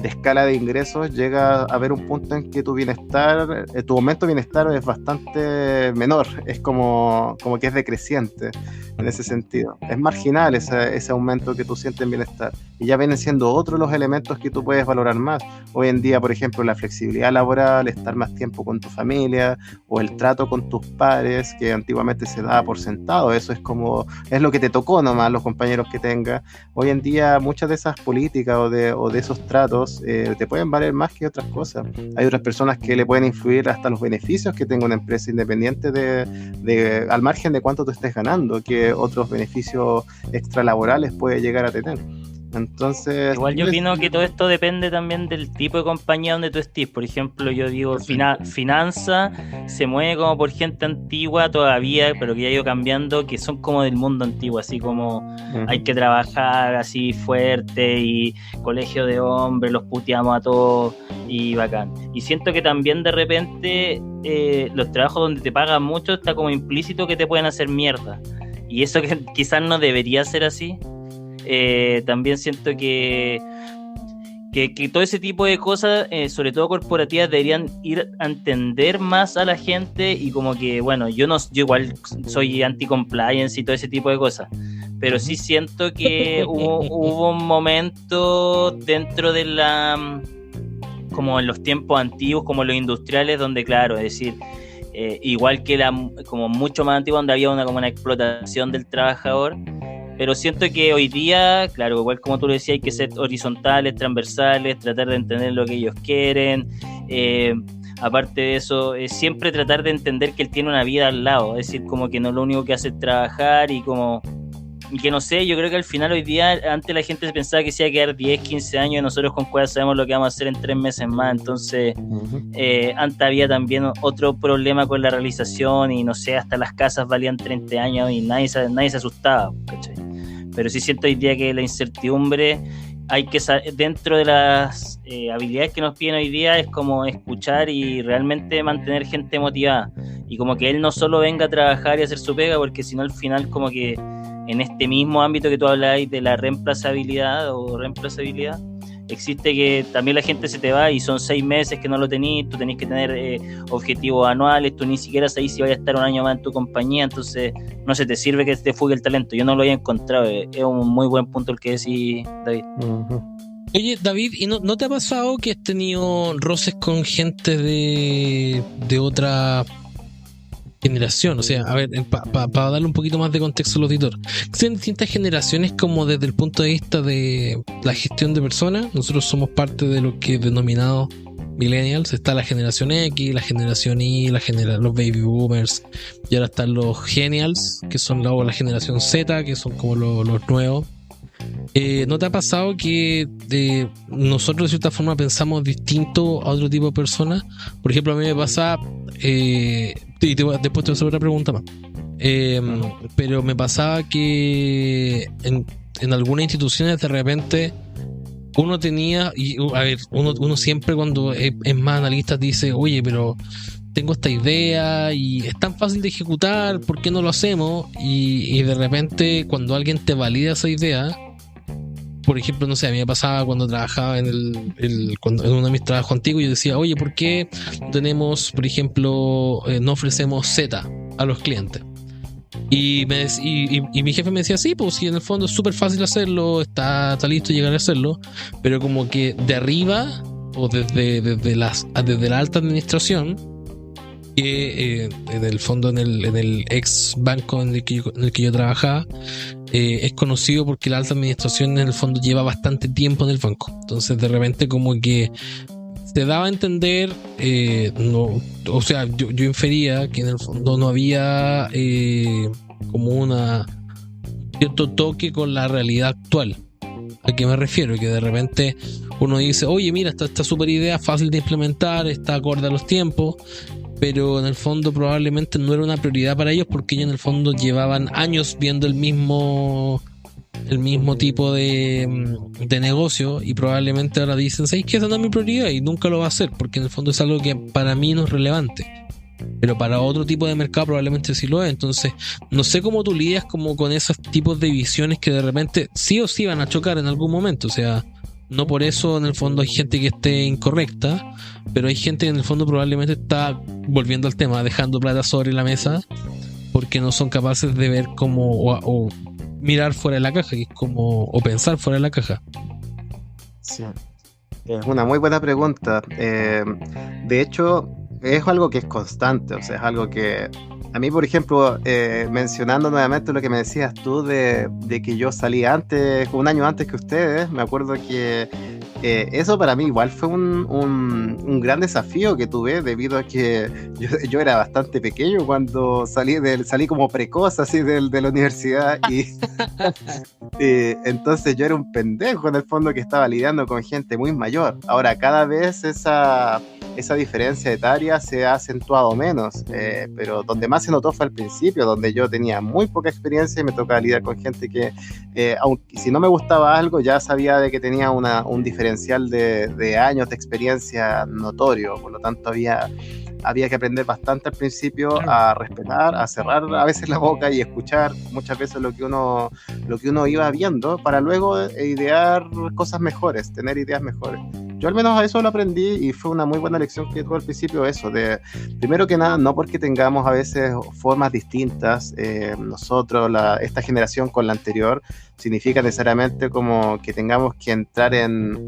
escala de ingresos llega a haber un punto en que tu aumento de bienestar es bastante menor, es como que es decreciente en ese sentido. Es marginal ese aumento que tú sientes en bienestar, y ya vienen siendo otros los elementos que tú puedes valorar más. Hoy en día, por ejemplo, la flexibilidad laboral, estar más tiempo con tu familia, o el trato con tus pares, que antiguamente se daba por sentado, eso es lo que te tocó nomás, los compañeros que tengas. Hoy en día muchas de esas políticas o de esos tratos te pueden valer más que otras cosas. Hay otras personas que le pueden influir hasta los beneficios que tenga una empresa, independiente al margen de cuánto tú estés ganando, que otros beneficios extralaborales puede llegar a tener. Entonces, igual yo opino que todo esto depende también del tipo de compañía donde tú estés. Por ejemplo, yo digo, finanza se mueve como por gente antigua todavía, pero que ya ha ido cambiando, que son como del mundo antiguo, así como hay que trabajar así fuerte y colegio de hombres, los puteamos a todos y bacán. Y siento que también de repente los trabajos donde te pagan mucho está como implícito que te pueden hacer mierda. Y eso que quizás no debería ser así. También siento que todo ese tipo de cosas, sobre todo corporativas, deberían ir a entender más a la gente y como que, bueno, yo igual soy anti-compliance y todo ese tipo de cosas, pero sí siento que hubo un momento dentro de como en los tiempos antiguos, como los industriales, donde claro, es decir, igual que como mucho más antiguo, donde había como una explotación del trabajador. Pero siento que hoy día, claro, igual como tú lo decías, hay que ser horizontales, transversales, tratar de entender lo que ellos quieren. Aparte de eso, siempre tratar de entender que él tiene una vida al lado. Es decir, como que no lo único que hace es trabajar y que no sé, yo creo que al final hoy día, antes la gente se pensaba que se iba a quedar 10, 15 años y nosotros con Cueva sabemos lo que vamos a hacer en 3 meses más. Entonces, antes había también otro problema con la realización y no sé, hasta las casas valían 30 años y nadie se asustaba, ¿cachai? Pero sí siento hoy día que la incertidumbre hay que dentro de las habilidades que nos piden hoy día es como escuchar y realmente mantener gente motivada y como que él no solo venga a trabajar y hacer su pega, porque si no al final como que en este mismo ámbito que tú hablabas de la reemplazabilidad, existe que también la gente se te va y son 6 meses que no lo tenés, tú tenés que tener objetivos anuales, tú ni siquiera sabés si vayas a estar un año más en tu compañía, entonces no se te sirve que te fugue el talento. Yo no lo había encontrado, es un muy buen punto el que decís, David. Oye, David, ¿y no te ha pasado que has tenido roces con gente de otra generación? O sea, a ver, para darle un poquito más de contexto al auditor, son distintas generaciones como desde el punto de vista de la gestión de personas. Nosotros somos parte de lo que es denominado millennials. Está la generación X, la generación Y, los baby boomers, y ahora están los genials, que son la generación Z, que son como los nuevos. ¿No te ha pasado que nosotros de cierta forma pensamos distinto a otro tipo de personas? Por ejemplo, a mí me pasa, después te voy a hacer otra pregunta más, pero me pasaba que en algunas instituciones de repente uno tenía, y a ver, uno siempre cuando es más analista dice, oye, pero tengo esta idea y es tan fácil de ejecutar, ¿por qué no lo hacemos? Y de repente cuando alguien te valida esa idea, por ejemplo, no sé, a mí me pasaba cuando trabajaba en uno de mis trabajos antiguos, yo decía, oye, ¿por qué tenemos, por ejemplo, no ofrecemos Z a los clientes? Y mi jefe me decía, sí, pues sí, en el fondo es súper fácil hacerlo, está listo llegar a hacerlo, pero como que de arriba o desde la alta administración, que en el fondo en el ex banco en el que yo trabajaba, es conocido porque la alta administración en el fondo lleva bastante tiempo en el banco. Entonces de repente como que se daba a entender, o sea, yo infería que en el fondo no había como una cierto toque con la realidad actual. ¿A qué me refiero? Que de repente uno dice, oye, mira, esta super idea, fácil de implementar, está acorde a los tiempos, pero en el fondo probablemente no era una prioridad para ellos porque ellos en el fondo llevaban años viendo el mismo tipo de negocio y probablemente ahora dicen, ¿sabes qué? Esa no es mi prioridad y nunca lo va a hacer porque en el fondo es algo que para mí no es relevante, pero para otro tipo de mercado probablemente sí lo es. Entonces no sé cómo tú lidias como con esos tipos de visiones que de repente sí o sí van a chocar en algún momento. O sea, no por eso en el fondo hay gente que esté incorrecta, pero hay gente que en el fondo probablemente está, volviendo al tema, dejando plata sobre la mesa porque no son capaces de ver como o mirar fuera de la caja, que es como, o pensar fuera de la caja. Sí, es una muy buena pregunta. De hecho, es algo que es constante, o sea, es algo que a mí, por ejemplo, mencionando nuevamente lo que me decías tú de que yo salí antes, un año antes que ustedes, me acuerdo que eso para mí igual fue un gran desafío que tuve, debido a que yo era bastante pequeño cuando salí como precoz así de la universidad y entonces yo era un pendejo en el fondo que estaba lidiando con gente muy mayor. Ahora cada vez esa diferencia etaria se ha acentuado menos, pero donde más se notó fue al principio, donde yo tenía muy poca experiencia y me tocaba lidiar con gente que, aunque si no me gustaba algo, ya sabía de que tenía un diferencial de años de experiencia notorio. Por lo tanto había que aprender bastante al principio a respetar, a cerrar a veces la boca y escuchar muchas veces lo que uno iba viendo, para luego idear cosas mejores, tener ideas mejores. Yo al menos a eso lo aprendí y fue una muy buena lección que tuve al principio, eso de, primero que nada, no porque tengamos a veces formas distintas, nosotros, esta generación con la anterior, significa necesariamente como que tengamos que entrar en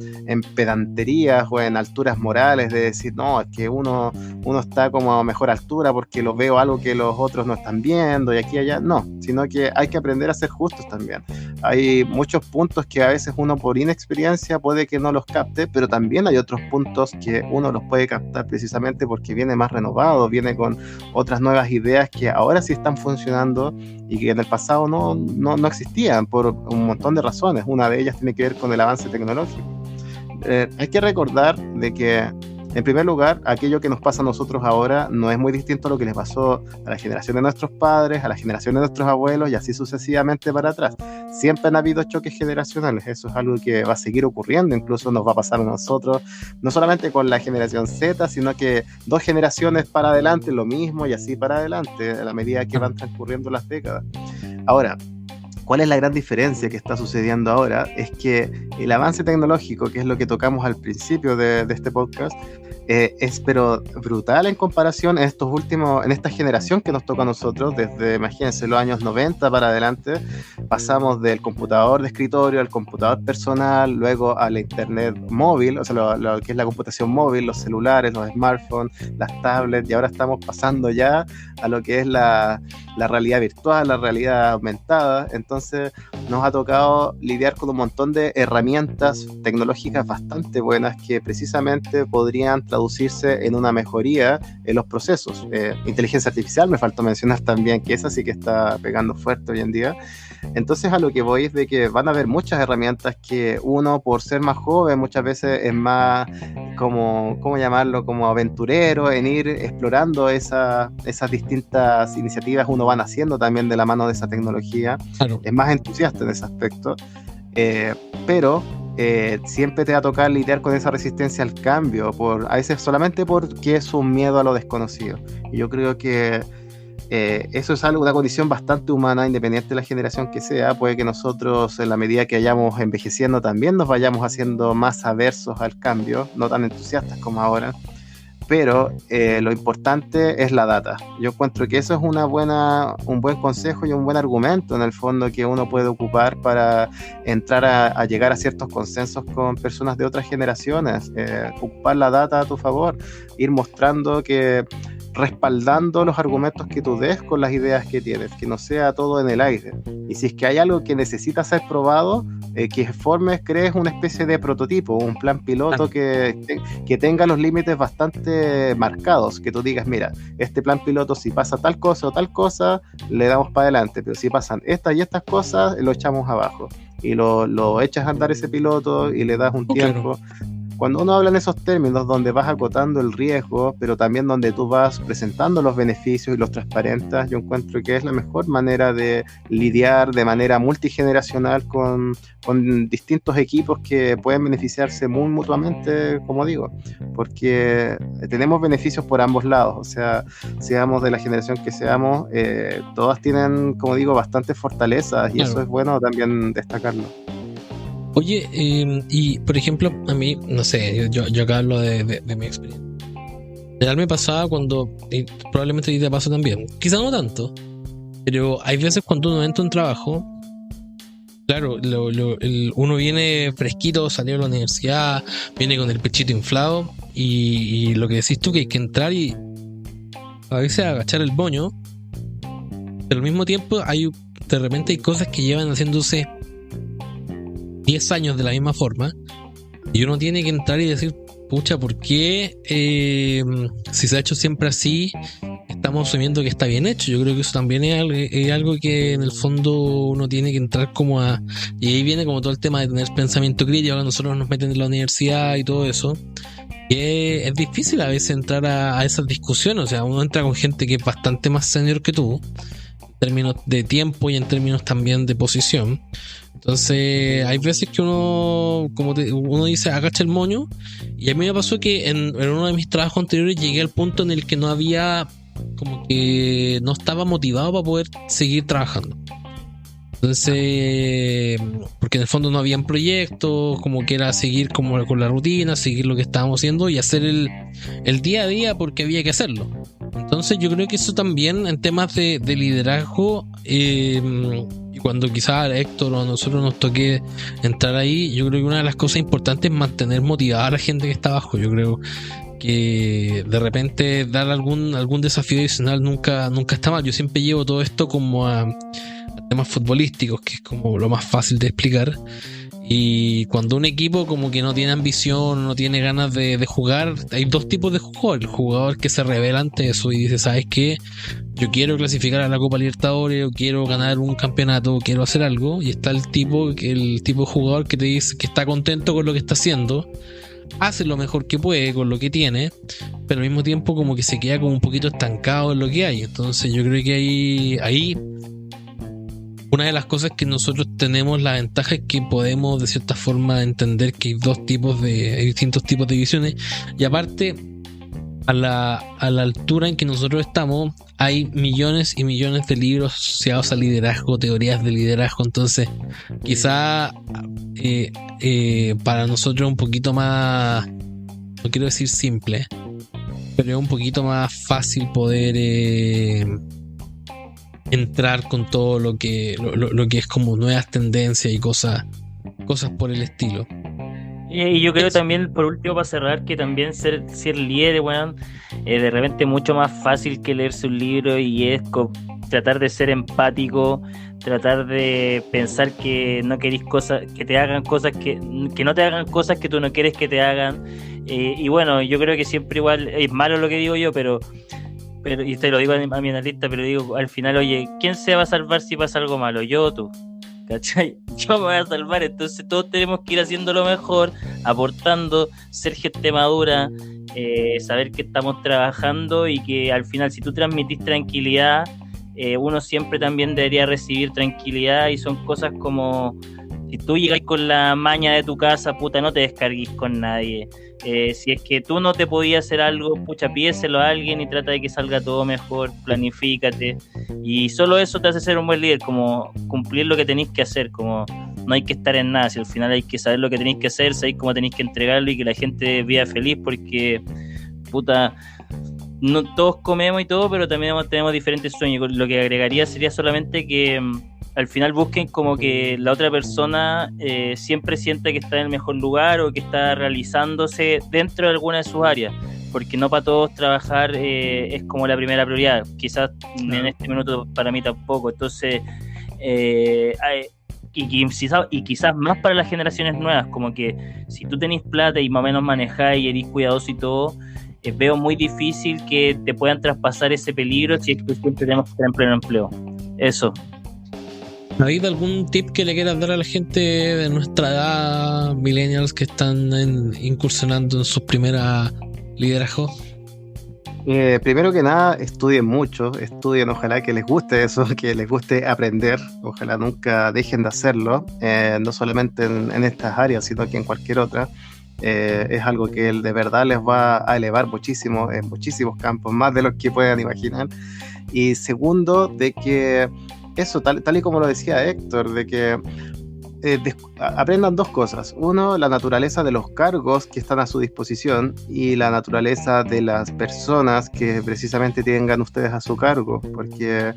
pedanterías o en alturas morales de decir, no, es que uno está como a mejor altura porque lo veo algo que los otros no están viendo y aquí y allá. No, sino que hay que aprender a ser justos también. Hay muchos puntos que a veces uno por inexperiencia puede que no los capte, pero también hay otros puntos que uno los puede captar precisamente porque viene más renovado, viene con otras nuevas ideas que ahora sí están funcionando y que en el pasado no existían por un montón de razones. Una de ellas tiene que ver con el avance tecnológico. Hay que recordar de que, en primer lugar, aquello que nos pasa a nosotros ahora no es muy distinto a lo que les pasó a la generación de nuestros padres, a la generación de nuestros abuelos y así sucesivamente para atrás. Siempre han habido choques generacionales, eso es algo que va a seguir ocurriendo, incluso nos va a pasar a nosotros, no solamente con la generación Z, sino que 2 generaciones para adelante lo mismo y así para adelante, a la medida que van transcurriendo las décadas. Ahora, ¿cuál es la gran diferencia que está sucediendo ahora? Es que el avance tecnológico, que es lo que tocamos al principio de este podcast, es pero brutal en comparación en esta generación que nos toca a nosotros, desde, imagínense, los años 90 para adelante. Pasamos del computador de escritorio al computador personal, luego a la internet móvil, o sea, lo que es la computación móvil, los celulares, los smartphones, las tablets, y ahora estamos pasando ya a lo que es la realidad virtual, la realidad aumentada. Entonces nos ha tocado lidiar con un montón de herramientas tecnológicas bastante buenas que precisamente podrían traducirse en una mejoría en los procesos. Inteligencia artificial, me faltó mencionar también, que esa sí que está pegando fuerte hoy en día. Entonces a lo que voy es de que van a haber muchas herramientas que uno, por ser más joven, muchas veces es más como, ¿cómo llamarlo?, como aventurero en ir explorando esas distintas iniciativas. Uno van haciendo también de la mano de esa tecnología. Claro. Es más entusiasta en ese aspecto, pero siempre te va a tocar lidiar con esa resistencia al cambio, a veces solamente porque es un miedo a lo desconocido. Y yo creo que eso es una condición bastante humana, independiente de la generación que sea. Puede que nosotros, en la medida que vayamos envejeciendo, también nos vayamos haciendo más aversos al cambio, no tan entusiastas como ahora, pero lo importante es la data. Yo encuentro que eso es un buen consejo y un buen argumento en el fondo que uno puede ocupar para entrar a llegar a ciertos consensos con personas de otras generaciones. Ocupar la data a tu favor, ir mostrando respaldando los argumentos que tú des con las ideas que tienes, que no sea todo en el aire. Y si es que hay algo que necesita ser probado, crees una especie de prototipo, un plan piloto que tenga los límites bastante marcados, que tú digas, mira, este plan piloto, si pasa tal cosa o tal cosa, le damos para adelante, pero si pasan estas y estas cosas, lo echamos abajo y lo echas a andar ese piloto y le das un tiempo. Cuando uno habla en esos términos, donde vas acotando el riesgo, pero también donde tú vas presentando los beneficios y los transparentas, yo encuentro que es la mejor manera de lidiar de manera multigeneracional con distintos equipos que pueden beneficiarse muy mutuamente, como digo, porque tenemos beneficios por ambos lados. O sea, seamos de la generación que seamos, todas tienen, como digo, bastantes fortalezas y eso es bueno también destacarlo. Oye, y por ejemplo, a mí, no sé, yo acá hablo de mi experiencia. Ya me pasaba cuando, y probablemente a ti te pasa también, quizás no tanto, pero hay veces cuando uno entra a un trabajo, claro, uno viene fresquito, salió de la universidad, viene con el pechito inflado, y lo que decís tú, que hay que entrar y a veces agachar el moño, pero al mismo tiempo de repente hay cosas que llevan haciéndose 10 años de la misma forma Y uno tiene que entrar y decir, pucha, ¿por qué si se ha hecho siempre así, estamos asumiendo que está bien hecho? Yo creo que eso también es algo que en el fondo uno tiene que entrar como a... Y ahí viene como todo el tema de tener pensamiento crítico, cuando nosotros nos meten en la universidad y todo eso. Que es difícil a veces entrar a esas discusiones. O sea, uno entra con gente que es bastante más senior que tú, en términos de tiempo y en términos también de posición. Entonces hay veces que uno, uno dice, agacha el moño. Y a mí me pasó que en uno de mis trabajos anteriores llegué al punto en el que no había, como que no estaba motivado para poder seguir trabajando. Entonces, porque en el fondo no habían proyectos, como que era seguir como con la rutina, seguir lo que estábamos haciendo y hacer el día a día porque había que hacerlo. Entonces yo creo que eso también en temas de liderazgo, y cuando quizás a Héctor o a nosotros nos toque entrar ahí, yo creo que una de las cosas importantes es mantener motivada a la gente que está abajo. Yo creo que de repente dar algún desafío adicional nunca está mal. Yo siempre llevo todo esto como a temas futbolísticos, que es como lo más fácil de explicar. Y cuando un equipo como que no tiene ambición, no tiene ganas de jugar, hay dos tipos de jugador. El jugador que se revela ante eso y dice, ¿sabes qué? Yo quiero clasificar a la Copa Libertadores, o quiero ganar un campeonato, o quiero hacer algo. Y está el tipo de jugador que te dice que está contento con lo que está haciendo, hace lo mejor que puede con lo que tiene, pero al mismo tiempo como que se queda como un poquito estancado en lo que hay. Entonces yo creo que ahí una de las cosas que nosotros tenemos la ventaja es que podemos de cierta forma entender que hay distintos tipos de visiones, y aparte a la altura en que nosotros estamos hay millones y millones de libros asociados a liderazgo, teorías de liderazgo. Entonces quizá para nosotros es un poquito más, no quiero decir simple, pero es un poquito más fácil poder entrar con todo lo que es como nuevas tendencias y cosas por el estilo. Y yo creo también, por último, para cerrar, que también ser líder, weón, de repente es mucho más fácil que leerse un libro, y es tratar de ser empático, tratar de pensar que no querís cosas, que te hagan cosas que no te hagan cosas que tú no quieres que te hagan. Y bueno, yo creo que siempre igual es malo lo que digo yo, pero y te lo digo a mi analista, pero digo al final, oye, ¿quién se va a salvar si pasa algo malo? ¿Yo o tú? ¿Cachai? Yo me voy a salvar. Entonces todos tenemos que ir haciendo lo mejor, aportando, ser gente madura, saber que estamos trabajando, y que al final, si tú transmitís tranquilidad, uno siempre también debería recibir tranquilidad. Y son cosas como, si tú llegas con la maña de tu casa, puta, no te descargues con nadie. Si es que tú no te podías hacer algo, pucha, pídeselo a alguien y trata de que salga todo mejor, planifícate. Y solo eso te hace ser un buen líder, como cumplir lo que tenéis que hacer, como no hay que estar en nada, si al final hay que saber lo que tenéis que hacer, saber cómo tenéis que entregarlo y que la gente viva feliz, porque, puta, no todos comemos y todo, pero también tenemos diferentes sueños. Lo que agregaría sería solamente que al final busquen como que la otra persona siempre sienta que está en el mejor lugar, o que está realizándose dentro de alguna de sus áreas, porque no para todos trabajar es como la primera prioridad, quizás en este minuto para mí tampoco. Entonces y quizás más para las generaciones nuevas, como que si tú tenés plata y más o menos manejás y eres cuidadoso y todo, veo muy difícil que te puedan traspasar ese peligro si es que siempre tenemos que estar en pleno empleo. Eso. ¿Hay algún tip que le quieras dar a la gente de nuestra edad, millennials, que están incursionando en sus primeras liderazgos? Primero que nada, estudien mucho, ojalá que les guste eso, que les guste aprender, ojalá nunca dejen de hacerlo, no solamente en estas áreas, sino que en cualquier otra. Es algo que de verdad les va a elevar muchísimo en muchísimos campos, más de los que puedan imaginar. Y segundo, de que eso, tal y como lo decía Héctor, de que aprendan dos cosas. Uno, la naturaleza de los cargos que están a su disposición, y la naturaleza de las personas que precisamente tengan ustedes a su cargo, porque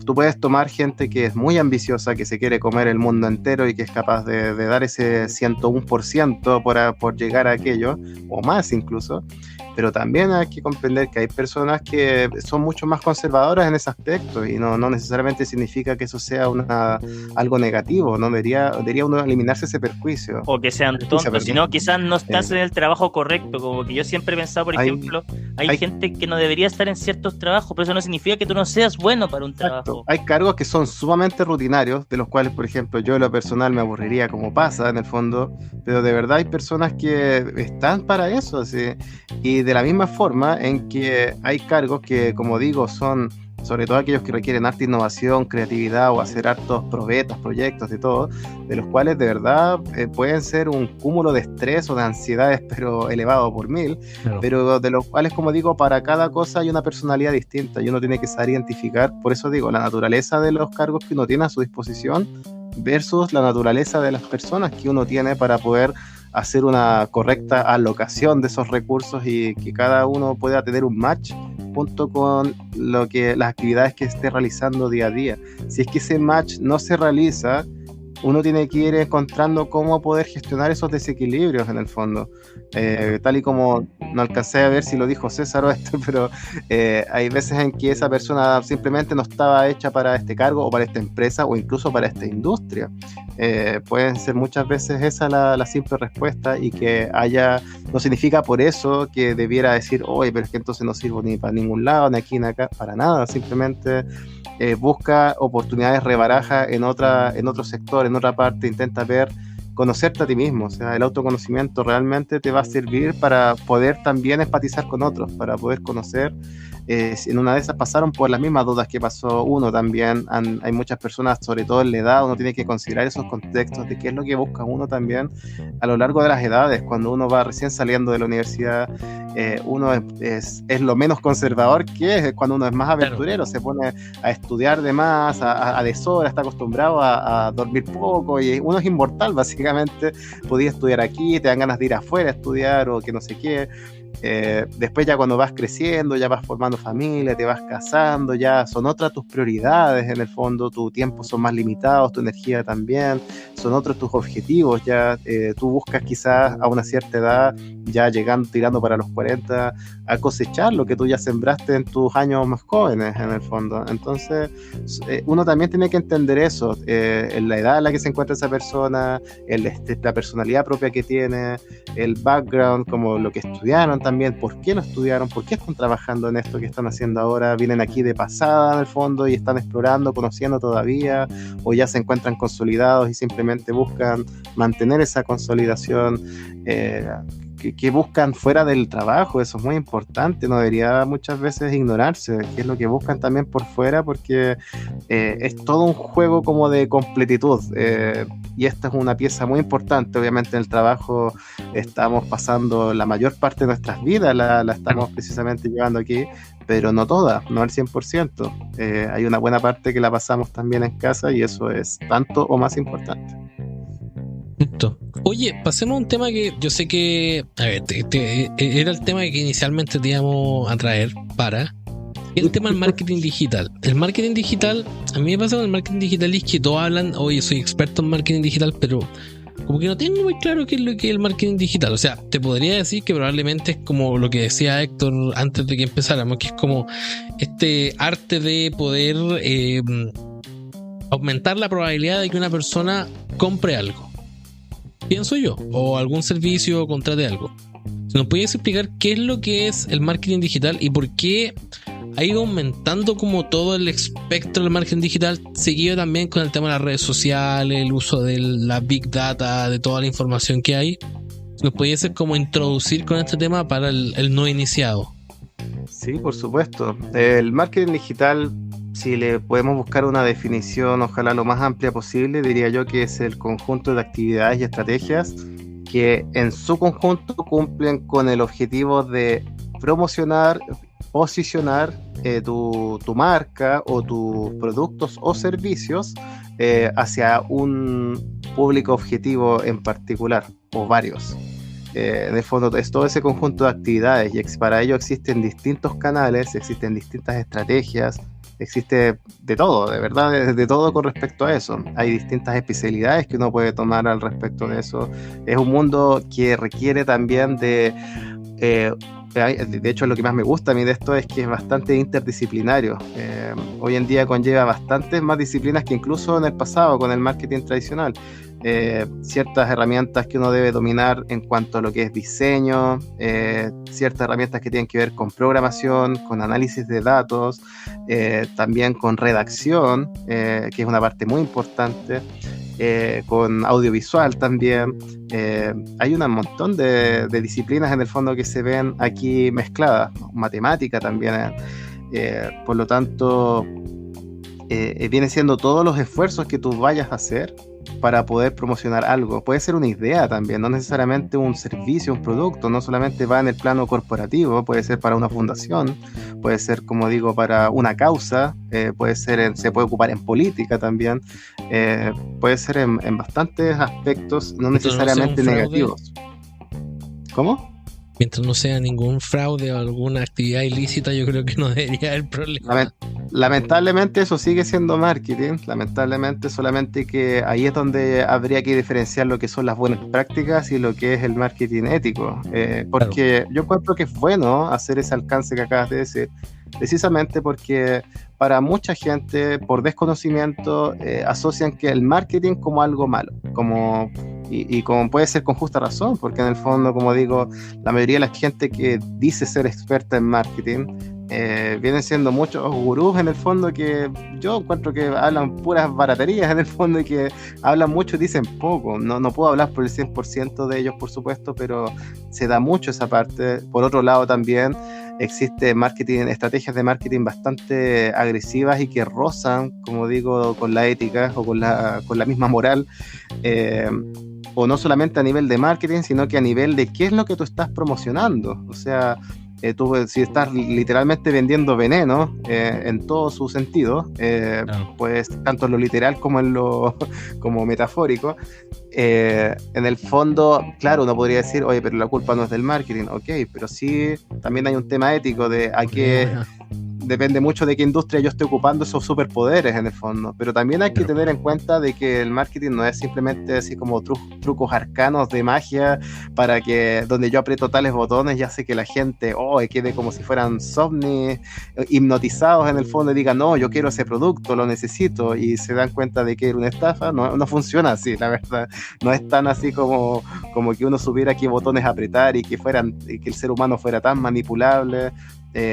tú puedes tomar gente que es muy ambiciosa, que se quiere comer el mundo entero y que es capaz de dar ese 101% por llegar a aquello, o más incluso, pero también hay que comprender que hay personas que son mucho más conservadoras en ese aspecto y no necesariamente significa que eso sea algo negativo, no debería uno eliminarse ese perjuicio. O que sean tontos, sino quizás no estás en el trabajo correcto, como que yo siempre he pensado, por ejemplo, hay gente que no debería estar en ciertos trabajos, pero eso no significa que tú no seas bueno para un trabajo. Hay cargos que son sumamente rutinarios, de los cuales, por ejemplo, yo en lo personal me aburriría, como pasa en el fondo, pero de verdad hay personas que están para eso, ¿sí? Y de la misma forma en que hay cargos que, como digo, son sobre todo aquellos que requieren harta innovación, creatividad o hacer hartos probetas, proyectos y todo, de los cuales de verdad pueden ser un cúmulo de estrés o de ansiedades, pero elevado por 1000, claro. Pero de los cuales, como digo, para cada cosa hay una personalidad distinta y uno tiene que saber identificar, por eso digo, la naturaleza de los cargos que uno tiene a su disposición versus la naturaleza de las personas que uno tiene para poder hacer una correcta alocación de esos recursos y que cada uno pueda tener un match junto con las actividades que esté realizando día a día. Si es que ese match no se realiza, uno tiene que ir encontrando cómo poder gestionar esos desequilibrios en el fondo. Tal y como no alcancé a ver si lo dijo César o esto, pero hay veces en que esa persona simplemente no estaba hecha para este cargo o para esta empresa o incluso para esta industria. Pueden ser muchas veces esa la simple respuesta y que no significa por eso que debiera decir, oye, pero es que entonces no sirvo ni para ningún lado, ni aquí ni acá, para nada, simplemente busca oportunidades, rebaraja en otro sector, en otra parte, intenta conocerte a ti mismo. O sea, el autoconocimiento realmente te va a servir para poder también empatizar con otros, para poder conocer. En una de esas pasaron por las mismas dudas que pasó uno también. Hay muchas personas, sobre todo en la edad, uno tiene que considerar esos contextos de qué es lo que busca uno también a lo largo de las edades. Cuando uno va recién saliendo de la universidad, uno es lo menos conservador que es cuando uno es más aventurero, se pone a estudiar de más, a deshora, está acostumbrado a dormir poco y uno es inmortal básicamente. Podía estudiar aquí, te dan ganas de ir afuera a estudiar o que no sé qué. Después ya cuando vas creciendo, ya vas formando familia, te vas casando, ya son otras tus prioridades en el fondo, tu tiempo son más limitados, tu energía también, son otros tus objetivos, ya tú buscas quizás a una cierta edad, ya tirando para los 40, a cosechar lo que tú ya sembraste en tus años más jóvenes en el fondo. Entonces uno también tiene que entender eso, en la edad en la que se encuentra esa persona, la personalidad propia que tiene, el background, como lo que estudiaron también, por qué lo estudiaron, por qué están trabajando en esto que están haciendo ahora, vienen aquí de pasada en el fondo y están explorando, conociendo todavía, o ya se encuentran consolidados y simplemente buscan mantener esa consolidación, que buscan fuera del trabajo. Eso es muy importante, no debería muchas veces ignorarse, qué es lo que buscan también por fuera, porque es todo un juego como de completitud, y esta es una pieza muy importante. Obviamente en el trabajo estamos pasando la mayor parte de nuestras vidas, la estamos precisamente llevando aquí, pero no toda, no al 100%. Hay una buena parte que la pasamos también en casa y eso es tanto o más importante. Oye, pasemos a un tema que yo sé que, a ver, era el tema que inicialmente te íbamos a traer el tema del marketing digital. El marketing digital, a mí me pasa con el marketing digital es que todos hablan, oye, soy experto en marketing digital, pero como que no tengo muy claro qué es lo que es el marketing digital. O sea, te podría decir que probablemente es como lo que decía Héctor antes de que empezáramos, que es como este arte de poder aumentar la probabilidad de que una persona compre algo, pienso yo, o algún servicio o contrate algo. ¿Nos podías explicar qué es lo que es el marketing digital y por qué ha ido aumentando como todo el espectro del marketing digital, seguido también con el tema de las redes sociales, el uso de la big data, de toda la información que hay? ¿Nos podías como introducir con este tema para el no iniciado? Sí, por supuesto. El marketing digital, si le podemos buscar una definición, ojalá lo más amplia posible, diría yo que es el conjunto de actividades y estrategias que en su conjunto cumplen con el objetivo de promocionar, posicionar tu marca o tus productos o servicios hacia un público objetivo en particular o varios. En el fondo es todo ese conjunto de actividades y para ello existen distintos canales, existen distintas estrategias, existe de todo, de verdad, de todo con respecto a eso. Hay distintas especialidades que uno puede tomar al respecto de eso. Es un mundo que requiere también de hecho, lo que más me gusta a mí de esto es que es bastante interdisciplinario. Hoy en día conlleva bastantes más disciplinas que incluso en el pasado con el marketing tradicional. Ciertas herramientas que uno debe dominar en cuanto a lo que es diseño, ciertas herramientas que tienen que ver con programación, con análisis de datos, también con redacción, que es una parte muy importante. Con audiovisual también. Hay un montón de disciplinas en el fondo que se ven aquí mezcladas, matemática también. Por lo tanto, viene siendo todos los esfuerzos que tú vayas a hacer para poder promocionar algo. Puede ser una idea también, no necesariamente un servicio, un producto, no solamente va en el plano corporativo, puede ser para una fundación, puede ser, como digo, para una causa, puede ser se puede ocupar en política también, puede ser en bastantes aspectos, no necesariamente negativos. ¿Cómo? Mientras no sea ningún fraude o alguna actividad ilícita, yo creo que no debería haber problema. Lamentablemente eso sigue siendo marketing, lamentablemente, solamente que ahí es donde habría que diferenciar lo que son las buenas prácticas y lo que es el marketing ético, porque claro, yo encuentro que es bueno hacer ese alcance que acabas de decir, precisamente porque para mucha gente, por desconocimiento, asocian que el marketing como algo malo, y como puede ser con justa razón, porque en el fondo, como digo, la mayoría de la gente que dice ser experta en marketing vienen siendo muchos gurús en el fondo, que yo encuentro que hablan puras baraterías en el fondo, y que hablan mucho y dicen poco. No puedo hablar por el 100% de ellos, por supuesto, pero se da mucho esa parte. Por otro lado también existe estrategias de marketing bastante agresivas y que rozan, como digo, con la ética o con la misma moral, o no solamente a nivel de marketing, sino que a nivel de qué es lo que tú estás promocionando. O sea, tú, si estás literalmente vendiendo veneno en todo su sentido, pues tanto en lo literal como en lo como metafórico, en el fondo, claro, uno podría decir, oye, pero la culpa no es del marketing, ok, pero sí, también hay un tema ético de a qué... Depende mucho de qué industria yo esté ocupando esos superpoderes en el fondo, pero también hay que tener en cuenta de que el marketing no es simplemente así como trucos arcanos de magia para que donde yo aprieto tales botones y hace que la gente quede como si fueran zombies hipnotizados en el fondo y digan, no, yo quiero ese producto, lo necesito, y se dan cuenta de que era una estafa. No funciona así, la verdad. No es tan así como que uno supiera qué botones apretar y que el ser humano fuera tan manipulable.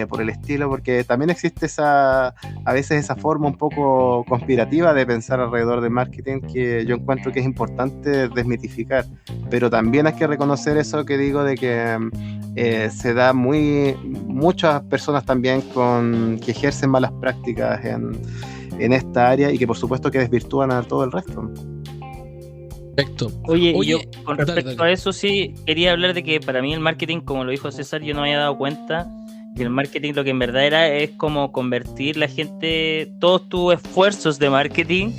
Por el estilo, porque también existe a veces esa forma un poco conspirativa de pensar alrededor del marketing, que yo encuentro que es importante desmitificar, pero también hay que reconocer eso que digo de que se da muchas personas también que ejercen malas prácticas en esta área y que por supuesto que desvirtúan a todo el resto. Perfecto. Oye, yo con respecto a eso sí quería hablar de que para mí el marketing, como lo dijo César, yo no me había dado cuenta que el marketing lo que en verdad es como convertir la gente, todos tus esfuerzos de marketing,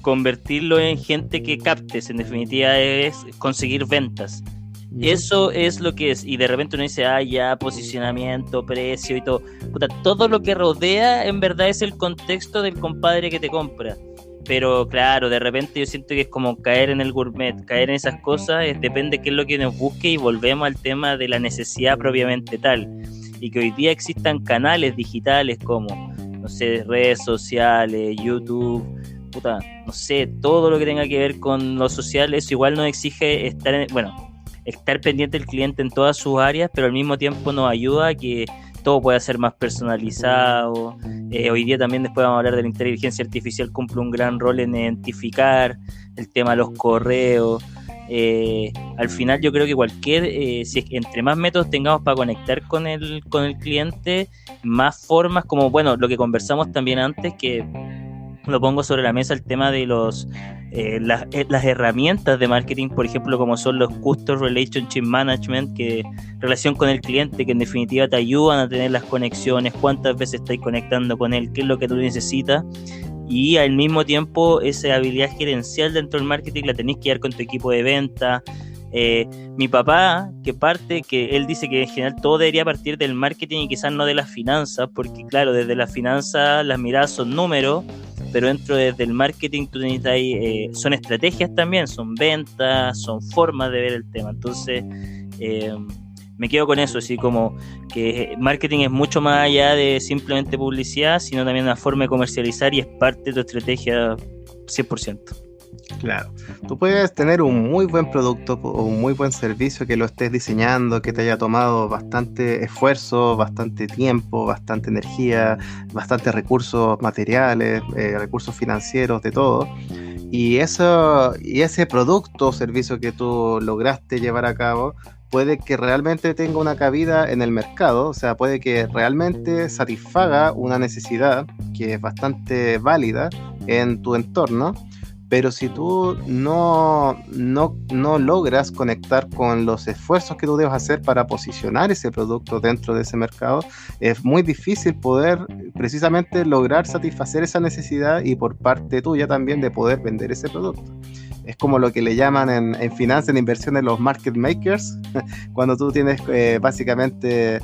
convertirlo en gente que captes. En definitiva es conseguir ventas. Eso es lo que es. Y de repente uno dice, ya, posicionamiento, precio y todo. Puta, todo lo que rodea en verdad es el contexto del compadre que te compra. Pero claro, de repente yo siento que es como caer en el gourmet, caer en esas cosas, depende de qué es lo que nos busque, y volvemos al tema de la necesidad propiamente tal. Y que hoy día existan canales digitales como, no sé, redes sociales, YouTube, no sé, todo lo que tenga que ver con lo social, eso igual nos exige estar pendiente del cliente en todas sus áreas, pero al mismo tiempo nos ayuda a que todo pueda ser más personalizado. Hoy día también, después vamos a hablar de la inteligencia artificial, cumple un gran rol en identificar el tema de los correos. Al final yo creo que si es que entre más métodos tengamos para conectar con el cliente, más formas, como lo que conversamos también antes, que lo pongo sobre la mesa, el tema de las herramientas de marketing, por ejemplo, como son los Customer Relationship Management, que relación con el cliente, que en definitiva te ayudan a tener las conexiones, cuántas veces estáis conectando con él, qué es lo que tú necesitas. Y al mismo tiempo esa habilidad gerencial dentro del marketing la tenés que dar con tu equipo de venta, Mi papá, que él dice que en general todo debería partir del marketing y quizás no de las finanzas, porque claro, desde las finanzas las miradas son números, pero dentro desde el marketing tú necesitas ahí, son estrategias también, son ventas, son formas de ver el tema. Entonces me quedo con eso, así como que marketing es mucho más allá de simplemente publicidad, sino también una forma de comercializar y es parte de tu estrategia 100%. Claro, tú puedes tener un muy buen producto o un muy buen servicio que lo estés diseñando, que te haya tomado bastante esfuerzo, bastante tiempo, bastante energía, bastantes recursos materiales, recursos financieros, de todo. Y ese producto o servicio que tú lograste llevar a cabo puede que realmente tenga una cabida en el mercado, o sea, puede que realmente satisfaga una necesidad que es bastante válida en tu entorno. Pero si tú no logras conectar con los esfuerzos que tú debes hacer para posicionar ese producto dentro de ese mercado, es muy difícil poder precisamente lograr satisfacer esa necesidad y por parte tuya también de poder vender ese producto. Es como lo que le llaman en finanzas, en inversiones, los market makers, cuando tú tienes básicamente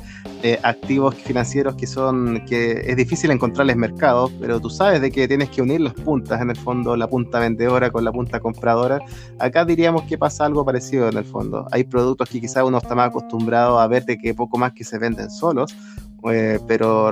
activos financieros que es difícil encontrarles mercados, pero tú sabes de que tienes que unir las puntas, en el fondo, la punta vendedora con la punta compradora. Acá diríamos que pasa algo parecido en el fondo. Hay productos que quizás uno está más acostumbrado a ver de que poco más que se venden solos, pero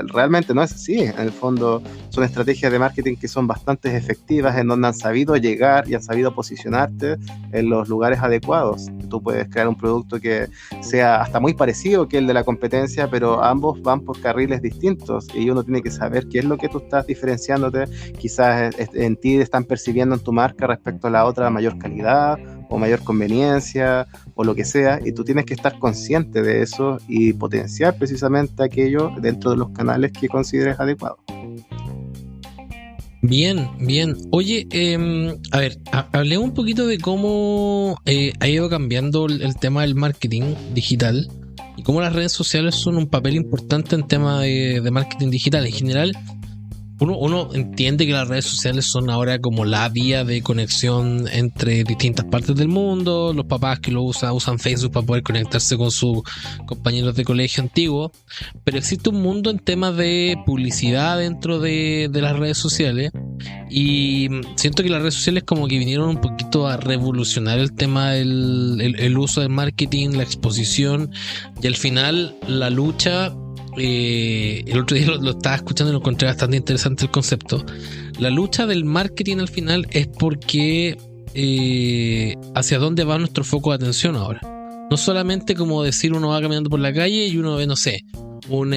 realmente no es así. En el fondo son estrategias de marketing que son bastante efectivas, en donde han sabido llegar y han sabido posicionarte en los lugares adecuados. Tú puedes crear un producto que sea hasta muy parecido que el de la competencia, pero ambos van por carriles distintos y uno tiene que saber qué es lo que tú estás diferenciándote. Quizás en ti están percibiendo en tu marca respecto a la otra mayor calidad o mayor conveniencia o lo que sea, y tú tienes que estar consciente de eso y potenciar precisamente aquello dentro de los canales que consideres adecuados. Bien. Oye, a ver, hablé un poquito de cómo ha ido cambiando el tema del marketing digital y cómo las redes sociales son un papel importante en tema de marketing digital. En general, uno entiende que las redes sociales son ahora como la vía de conexión entre distintas partes del mundo. Los papás que lo usan Facebook para poder conectarse con sus compañeros de colegio antiguo. Pero existe un mundo en temas de publicidad dentro de las redes sociales. Y siento que las redes sociales como que vinieron un poquito a revolucionar el tema del uso del marketing, la exposición. Y al final la lucha... el otro día lo estaba escuchando y lo encontré bastante interesante el concepto. La lucha del marketing al final es porque hacia dónde va nuestro foco de atención ahora. No solamente como decir uno va caminando por la calle y uno ve, no sé, una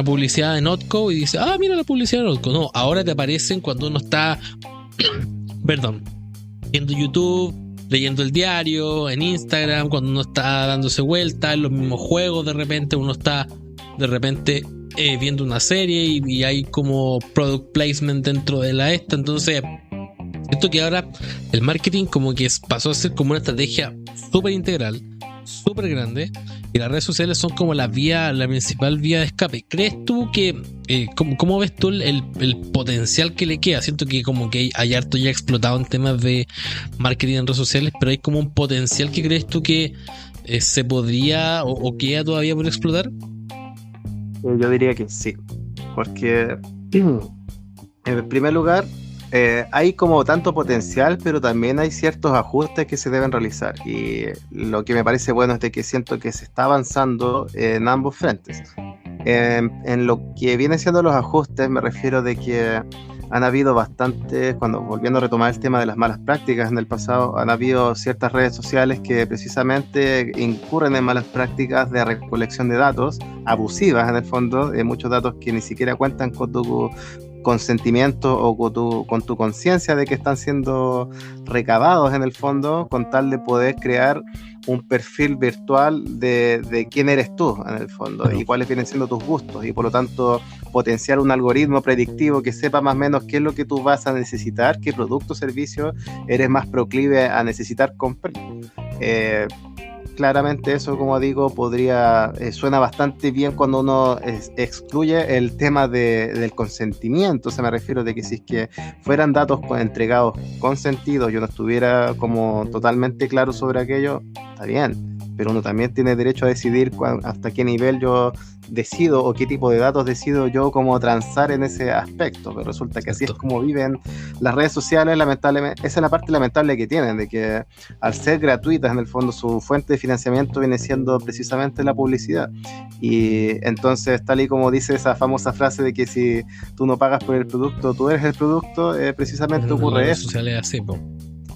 publicidad de Notco y dice, mira la publicidad de Notco. No, ahora te aparecen cuando uno está viendo YouTube, leyendo el diario, en Instagram, cuando uno está dándose vueltas, en los mismos juegos, de repente uno está viendo una serie y hay como product placement dentro de esta. Entonces siento que ahora el marketing como que pasó a ser como una estrategia súper integral, súper grande, y las redes sociales son como la principal vía de escape. ¿Crees tú que ¿cómo ves tú el potencial que le queda? Siento que como que hay harto ya explotado en temas de marketing en redes sociales, pero hay como un potencial que crees tú que se podría o queda todavía por explotar. Yo diría que sí, porque en primer lugar hay como tanto potencial, pero también hay ciertos ajustes que se deben realizar, y lo que me parece bueno es de que siento que se está avanzando en ambos frentes. En lo que viene siendo los ajustes, me refiero de que han habido bastantes, volviendo a retomar el tema de las malas prácticas en el pasado, han habido ciertas redes sociales que precisamente incurren en malas prácticas de recolección de datos, abusivas en el fondo, muchos datos que ni siquiera cuentan con tu consentimiento o con tu conciencia de que están siendo recabados en el fondo, con tal de poder crear un perfil virtual de quién eres tú en el fondo y cuáles vienen siendo tus gustos, y por lo tanto potenciar un algoritmo predictivo que sepa más o menos qué es lo que tú vas a necesitar, qué producto o servicio eres más proclive a necesitar comprar. claramente eso, como digo, suena bastante bien cuando uno excluye el tema del consentimiento. O sea, me refiero de que si es que fueran datos entregados consentidos y uno estuviera como totalmente claro sobre aquello, está bien, pero uno también tiene derecho a decidir hasta qué nivel yo decido o qué tipo de datos decido yo como transar en ese aspecto. Pero resulta que así es como viven las redes sociales, lamentablemente. Esa es la parte lamentable que tienen, de que al ser gratuitas, en el fondo su fuente de financiamiento viene siendo precisamente la publicidad. Y entonces, tal y como dice esa famosa frase de que si tú no pagas por el producto, tú eres el producto, precisamente Pero ocurre en las eso. redes sociales así, po.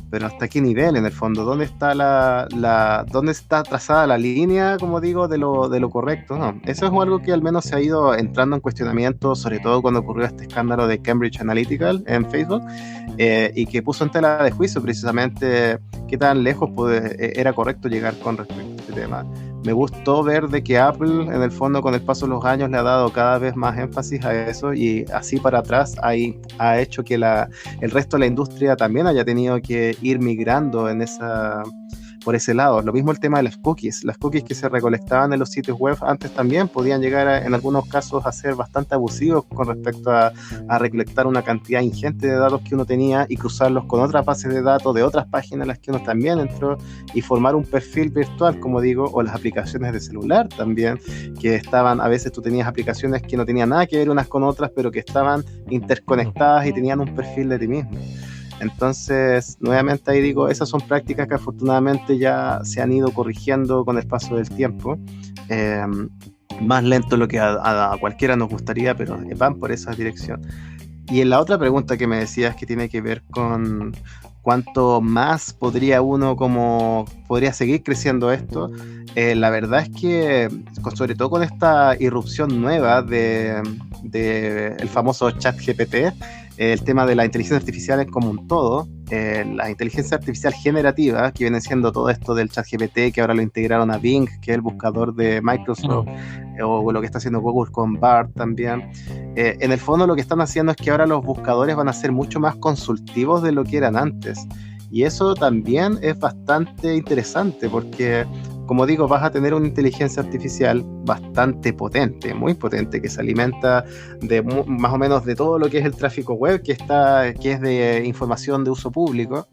Pero ¿hasta qué nivel, en el fondo? ¿Dónde está dónde está trazada la línea, como digo, de lo correcto? No, eso es algo que al menos se ha ido entrando en cuestionamiento, sobre todo cuando ocurrió este escándalo de Cambridge Analytica en Facebook, y que puso en tela de juicio precisamente qué tan lejos era correcto llegar con respecto a este tema. Me gustó ver de que Apple, en el fondo, con el paso de los años, le ha dado cada vez más énfasis a eso, y así para atrás ha hecho que el resto de la industria también haya tenido que ir migrando por ese lado. Lo mismo el tema de las cookies. Las cookies que se recolectaban en los sitios web antes también podían llegar en algunos casos a ser bastante abusivos con respecto a recolectar una cantidad ingente de datos que uno tenía y cruzarlos con otras bases de datos de otras páginas en las que uno también entró y formar un perfil virtual, como digo, o las aplicaciones de celular también, que estaban, a veces tú tenías aplicaciones que no tenían nada que ver unas con otras, pero que estaban interconectadas y tenían un perfil de ti mismo. Entonces, nuevamente ahí digo, esas son prácticas que afortunadamente ya se han ido corrigiendo con el paso del tiempo, más lento de lo que a cualquiera nos gustaría, pero van por esa dirección. Y en la otra pregunta que me decías, que tiene que ver con cuánto más podría seguir creciendo esto, la verdad es que, sobre todo con esta irrupción nueva de el famoso ChatGPT, el tema de la inteligencia artificial es como un todo, la inteligencia artificial generativa, que viene siendo todo esto del ChatGPT, que ahora lo integraron a Bing, que es el buscador de Microsoft, o lo que está haciendo Google con Bard también. En el fondo lo que están haciendo es que ahora los buscadores van a ser mucho más consultivos de lo que eran antes. Y eso también es bastante interesante porque, como digo, vas a tener una inteligencia artificial bastante potente, muy potente, que se alimenta de más o menos de todo lo que es el tráfico web, que es de información de uso público,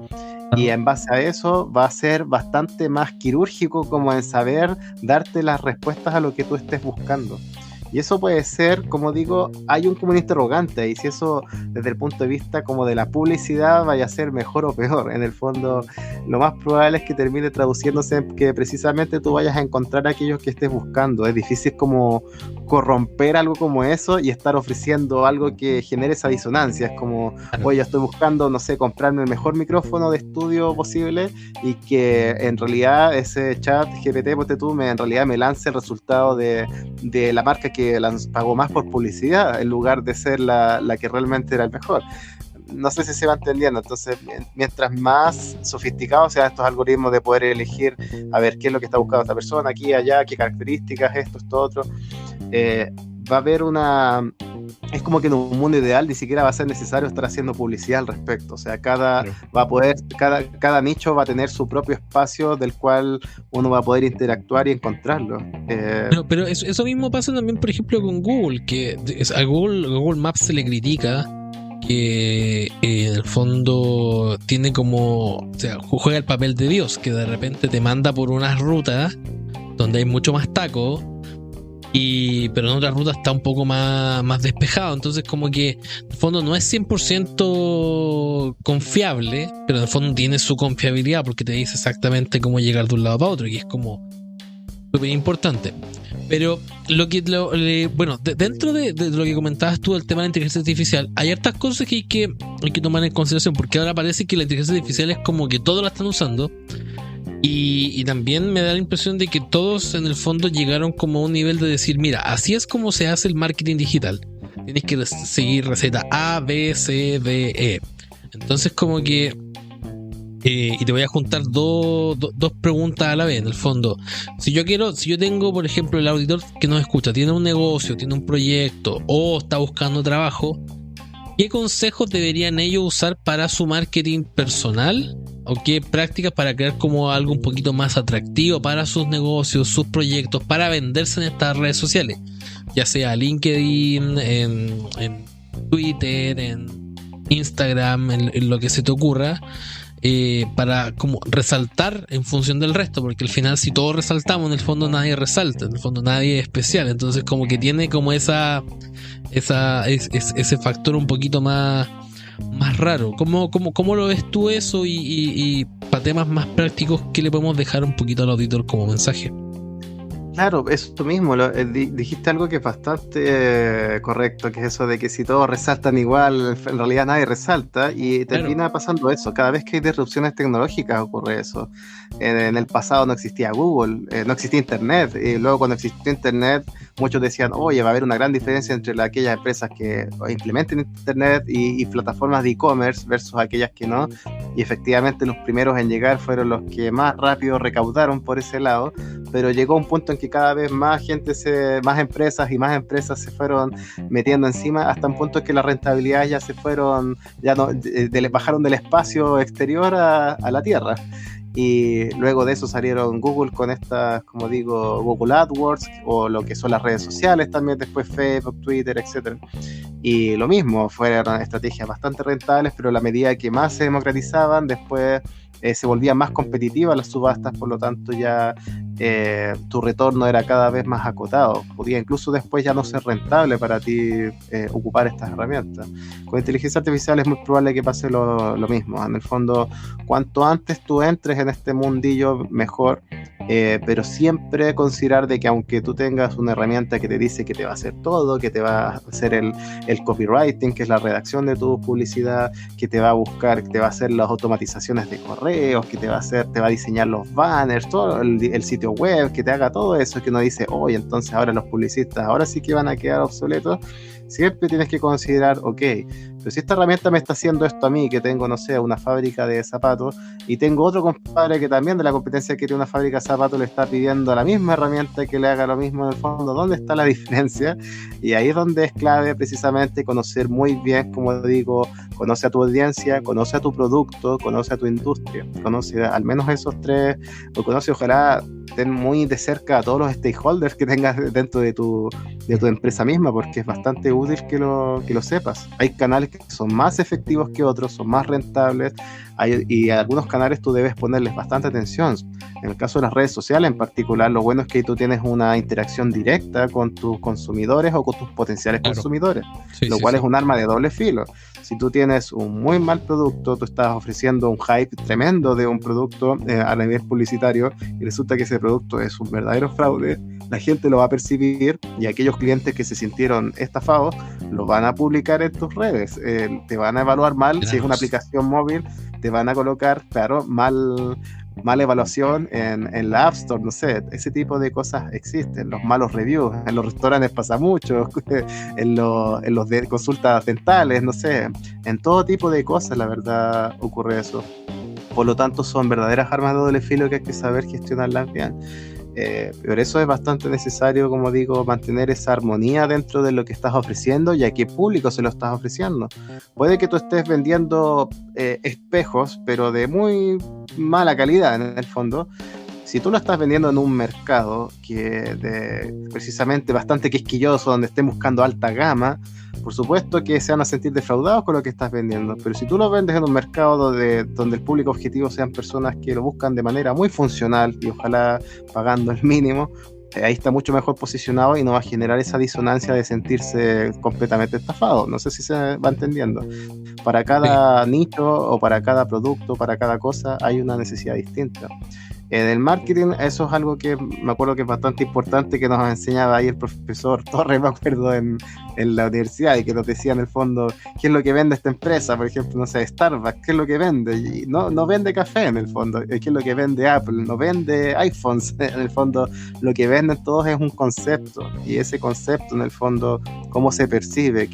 y en base a eso va a ser bastante más quirúrgico como en saber darte las respuestas a lo que tú estés buscando. Y eso puede ser, como digo, hay como un interrogante, y si eso desde el punto de vista como de la publicidad vaya a ser mejor o peor. En el fondo, lo más probable es que termine traduciéndose en que precisamente tú vayas a encontrar a aquellos que estés buscando. Es difícil como corromper algo como eso y estar ofreciendo algo que genere esa disonancia. Es como, oye, estoy buscando, no sé, comprarme el mejor micrófono de estudio posible, y que en realidad ese chat GPT, ponte tú, en realidad me lance el resultado de la marca que pagó más por publicidad en lugar de ser la que realmente era el mejor. No sé si se va entendiendo. Entonces, mientras más sofisticados sean estos algoritmos de poder elegir a ver qué es lo que está buscando esta persona, aquí, allá, qué características, esto otro, va a haber es como que en un mundo ideal ni siquiera va a ser necesario estar haciendo publicidad al respecto. O sea, cada nicho va a tener su propio espacio del cual uno va a poder interactuar y encontrarlo. Pero eso mismo pasa también, por ejemplo, con Google, que a Google Maps se le critica que en el fondo tiene como, o sea, juega el papel de Dios, que de repente te manda por unas rutas donde hay mucho más taco, pero en otras rutas está un poco más despejado. Entonces como que en el fondo no es 100% confiable, pero en el fondo tiene su confiabilidad porque te dice exactamente cómo llegar de un lado para otro, y es como súper importante. Pero dentro de lo que comentabas tú del tema de la inteligencia artificial, hay hartas cosas que hay que tomar en consideración, porque ahora parece que la inteligencia artificial es como que todos la están usando, y también me da la impresión de que todos en el fondo llegaron como a un nivel de decir, mira, así es como se hace el marketing digital, tienes que seguir receta A, B, C, D, E. Entonces como que y te voy a juntar dos preguntas a la vez. En el fondo, si yo tengo, por ejemplo, el auditor que nos escucha, tiene un negocio, tiene un proyecto o está buscando trabajo, ¿qué consejos deberían ellos usar para su marketing personal o qué prácticas para crear como algo un poquito más atractivo para sus negocios, sus proyectos, para venderse en estas redes sociales, ya sea LinkedIn, en Twitter, en Instagram, en lo que se te ocurra, para como resaltar en función del resto, porque al final si todos resaltamos, en el fondo nadie resalta, en el fondo nadie es especial, entonces como que tiene como ese factor un poquito más raro. ¿Cómo lo ves tú eso? Y para temas más prácticos, ¿qué le podemos dejar un poquito al auditor como mensaje? Claro, eso mismo, dijiste algo que es bastante correcto, que es eso de que si todos resaltan igual, en realidad nadie resalta, y termina pasando eso. Cada vez que hay disrupciones tecnológicas ocurre eso. En el pasado no existía Google, no existía Internet, y luego cuando existió Internet, muchos decían, oye, va a haber una gran diferencia entre aquellas empresas que implementen Internet y plataformas de e-commerce versus aquellas que no, y efectivamente los primeros en llegar fueron los que más rápido recaudaron por ese lado, pero llegó un punto en que cada vez más más empresas se fueron metiendo encima, hasta un punto en que las rentabilidades ya se fueron, ya no, bajaron del espacio exterior a la tierra. Y luego de eso salieron Google con estas, como digo, Google AdWords, o lo que son las redes sociales también, después Facebook, Twitter, etc. Y lo mismo, fueron estrategias bastante rentables, pero a la medida que más se democratizaban, después se volvían más competitivas las subastas, por lo tanto ya tu retorno era cada vez más acotado. Podía incluso después ya no ser rentable para ti ocupar estas herramientas. Con inteligencia artificial es muy probable que pase lo mismo. En el fondo, cuanto antes tú entres en este mundillo, mejor. Pero siempre considerar de que aunque tú tengas una herramienta que te dice que te va a hacer todo, que te va a hacer el copywriting, que es la redacción de tu publicidad, que te va a buscar, que te va a hacer las automatizaciones de correos, que te va a diseñar los banners, todo el sitio web, que te haga todo eso, que uno dice, oye, entonces ahora los publicistas ahora sí que van a quedar obsoletos. Siempre tienes que considerar, ok, pero si esta herramienta me está haciendo esto a mí, que tengo, no sé, una fábrica de zapatos, y tengo otro compadre que también de la competencia que tiene una fábrica de zapatos, le está pidiendo a la misma herramienta que le haga lo mismo, en el fondo, ¿dónde está la diferencia? Y ahí es donde es clave precisamente conocer muy bien, como digo, conoce a tu audiencia, conoce a tu producto, conoce a tu industria, conoce al menos esos tres, o conoce, ojalá ten muy de cerca a todos los stakeholders que tengas dentro de tu empresa misma, porque es bastante útil que lo sepas. Hay canales que son más efectivos que otros, son más rentables, y a algunos canales tú debes ponerles bastante atención. En el caso de las redes sociales en particular, lo bueno es que tú tienes una interacción directa con tus consumidores o con tus potenciales consumidores, lo cual es un arma de doble filo. Si tú tienes un muy mal producto, tú estás ofreciendo un hype tremendo de un producto a nivel publicitario, y resulta que ese producto es un verdadero fraude, la gente lo va a percibir, y aquellos clientes que se sintieron estafados lo van a publicar en tus redes, te van a evaluar mal. Si es una aplicación móvil, te van a colocar, claro, mala evaluación en la App Store, no sé, ese tipo de cosas existen. Los malos reviews, en los restaurantes pasa mucho, en los de consultas dentales, no sé, en todo tipo de cosas, la verdad, ocurre eso. Por lo tanto, son verdaderas armas de doble filo que hay que saber gestionarlas bien. Por eso es bastante necesario, como digo, mantener esa armonía dentro de lo que estás ofreciendo y a qué público se lo estás ofreciendo. Puede que tú estés vendiendo espejos, pero de muy mala calidad en el fondo. Si tú lo estás vendiendo en un mercado precisamente bastante quisquilloso, donde estén buscando alta gama, por supuesto que se van a sentir defraudados con lo que estás vendiendo. Pero si tú lo vendes en un mercado donde el público objetivo sean personas que lo buscan de manera muy funcional y ojalá pagando el mínimo, ahí está mucho mejor posicionado y no va a generar esa disonancia de sentirse completamente estafado. No sé si se va entendiendo. Para cada nicho o para cada producto, para cada cosa, hay una necesidad distinta. En el marketing, eso es algo que me acuerdo que es bastante importante, que nos enseñaba ahí el profesor Torres, me acuerdo, en la universidad, y que nos decía en el fondo qué es lo que vende esta empresa. Por ejemplo, no sé, Starbucks, qué es lo que vende, y no vende café en el fondo, qué es lo que vende Apple, no vende iPhones, en el fondo lo que venden todos es un concepto, y ese concepto en el fondo, cómo se percibe,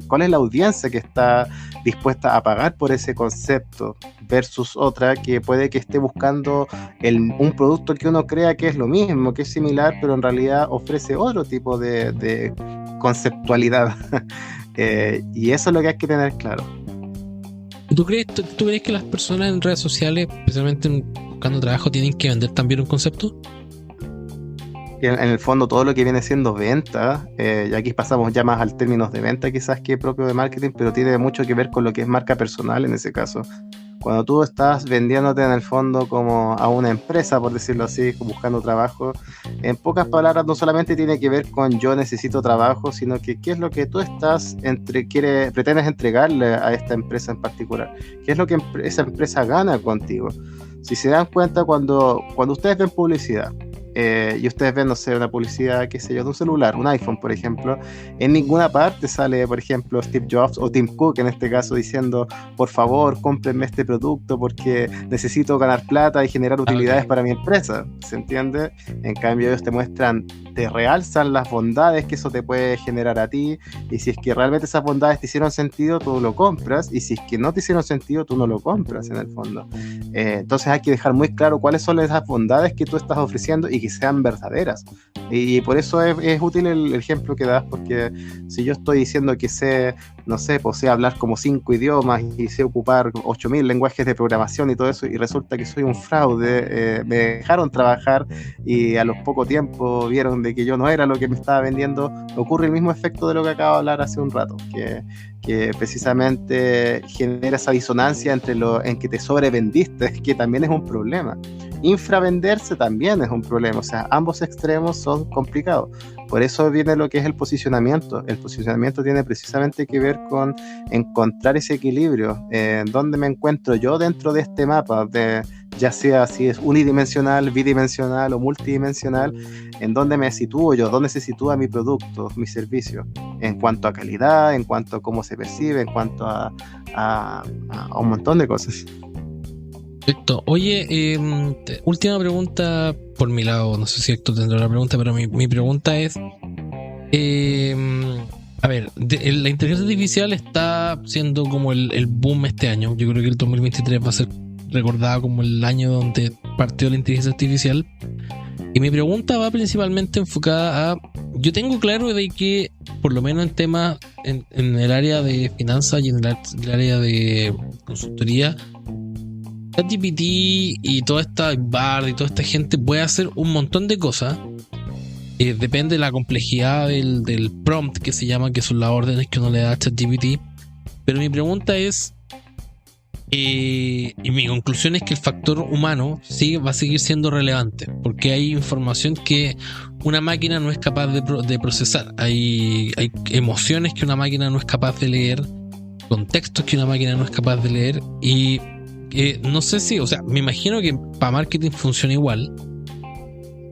cuál es la audiencia que está dispuesta a pagar por ese concepto versus otra que puede que esté buscando un producto que uno crea que es lo mismo, que es similar, pero en realidad ofrece otro tipo de conceptualidad. Y eso es lo que hay que tener claro. ¿Tú crees que las personas en redes sociales, especialmente buscando trabajo, tienen que vender también un concepto? En el fondo todo lo que viene siendo venta, y aquí pasamos ya más al términos de venta quizás que propio de marketing, pero tiene mucho que ver con lo que es marca personal en ese caso. Cuando tú estás vendiéndote en el fondo como a una empresa, por decirlo así, buscando trabajo, en pocas palabras no solamente tiene que ver con yo necesito trabajo, sino que qué es lo que tú pretendes entregarle a esta empresa en particular, qué es lo que esa empresa gana contigo. Si se dan cuenta, cuando ustedes ven publicidad, y ustedes ven, no sé, una publicidad, qué sé yo, de un celular, un iPhone, por ejemplo, en ninguna parte sale, por ejemplo, Steve Jobs o Tim Cook, en este caso, diciendo, por favor, cómprenme este producto porque necesito ganar plata y generar utilidades para mi empresa, ¿se entiende? En cambio, ellos te muestran, te realzan las bondades que eso te puede generar a ti, y si es que realmente esas bondades te hicieron sentido, tú lo compras, y si es que no te hicieron sentido, tú no lo compras, en el fondo. Entonces hay que dejar muy claro cuáles son esas bondades que tú estás ofreciendo y que sean verdaderas, y por eso es útil el ejemplo que das, porque si yo estoy diciendo que sé, no sé, pues sé hablar como 5 idiomas y sé ocupar 8.000 lenguajes de programación y todo eso, y resulta que soy un fraude, me dejaron trabajar y a los poco tiempo vieron de que yo no era lo que me estaba vendiendo, ocurre el mismo efecto de lo que acabo de hablar hace un rato, que precisamente genera esa disonancia en que te sobrevendiste, que también es un problema. Infravenderse también es un problema, o sea, ambos extremos son complicados. Por eso viene lo que es el posicionamiento. El posicionamiento tiene precisamente que ver con encontrar ese equilibrio, dónde me encuentro yo dentro de este mapa, ya sea si es unidimensional, bidimensional o multidimensional, en dónde me sitúo yo, dónde se sitúa mi producto, mi servicio, en cuanto a calidad, en cuanto a cómo se percibe, en cuanto a un montón de cosas. Perfecto. Oye, última pregunta por mi lado. No sé si Héctor tendrá la pregunta, pero mi pregunta es: a ver, la inteligencia artificial está siendo como el boom este año. Yo creo que el 2023 va a ser recordado como el año donde partió la inteligencia artificial. Y mi pregunta va principalmente enfocada a... Yo tengo claro de que, por lo menos en temas, en el área de finanzas y en el área de consultoría, ChatGPT y toda esta Bard y toda esta gente puede hacer un montón de cosas. Depende de la complejidad del prompt que se llama, que son las órdenes que uno le da a ChatGPT. Pero mi pregunta es, y mi conclusión es que el factor humano va a seguir siendo relevante, porque hay información que una máquina no es capaz de procesar. Hay emociones que una máquina no es capaz de leer, contextos que una máquina no es capaz de leer, y no sé si, o sea, me imagino que para marketing funciona igual,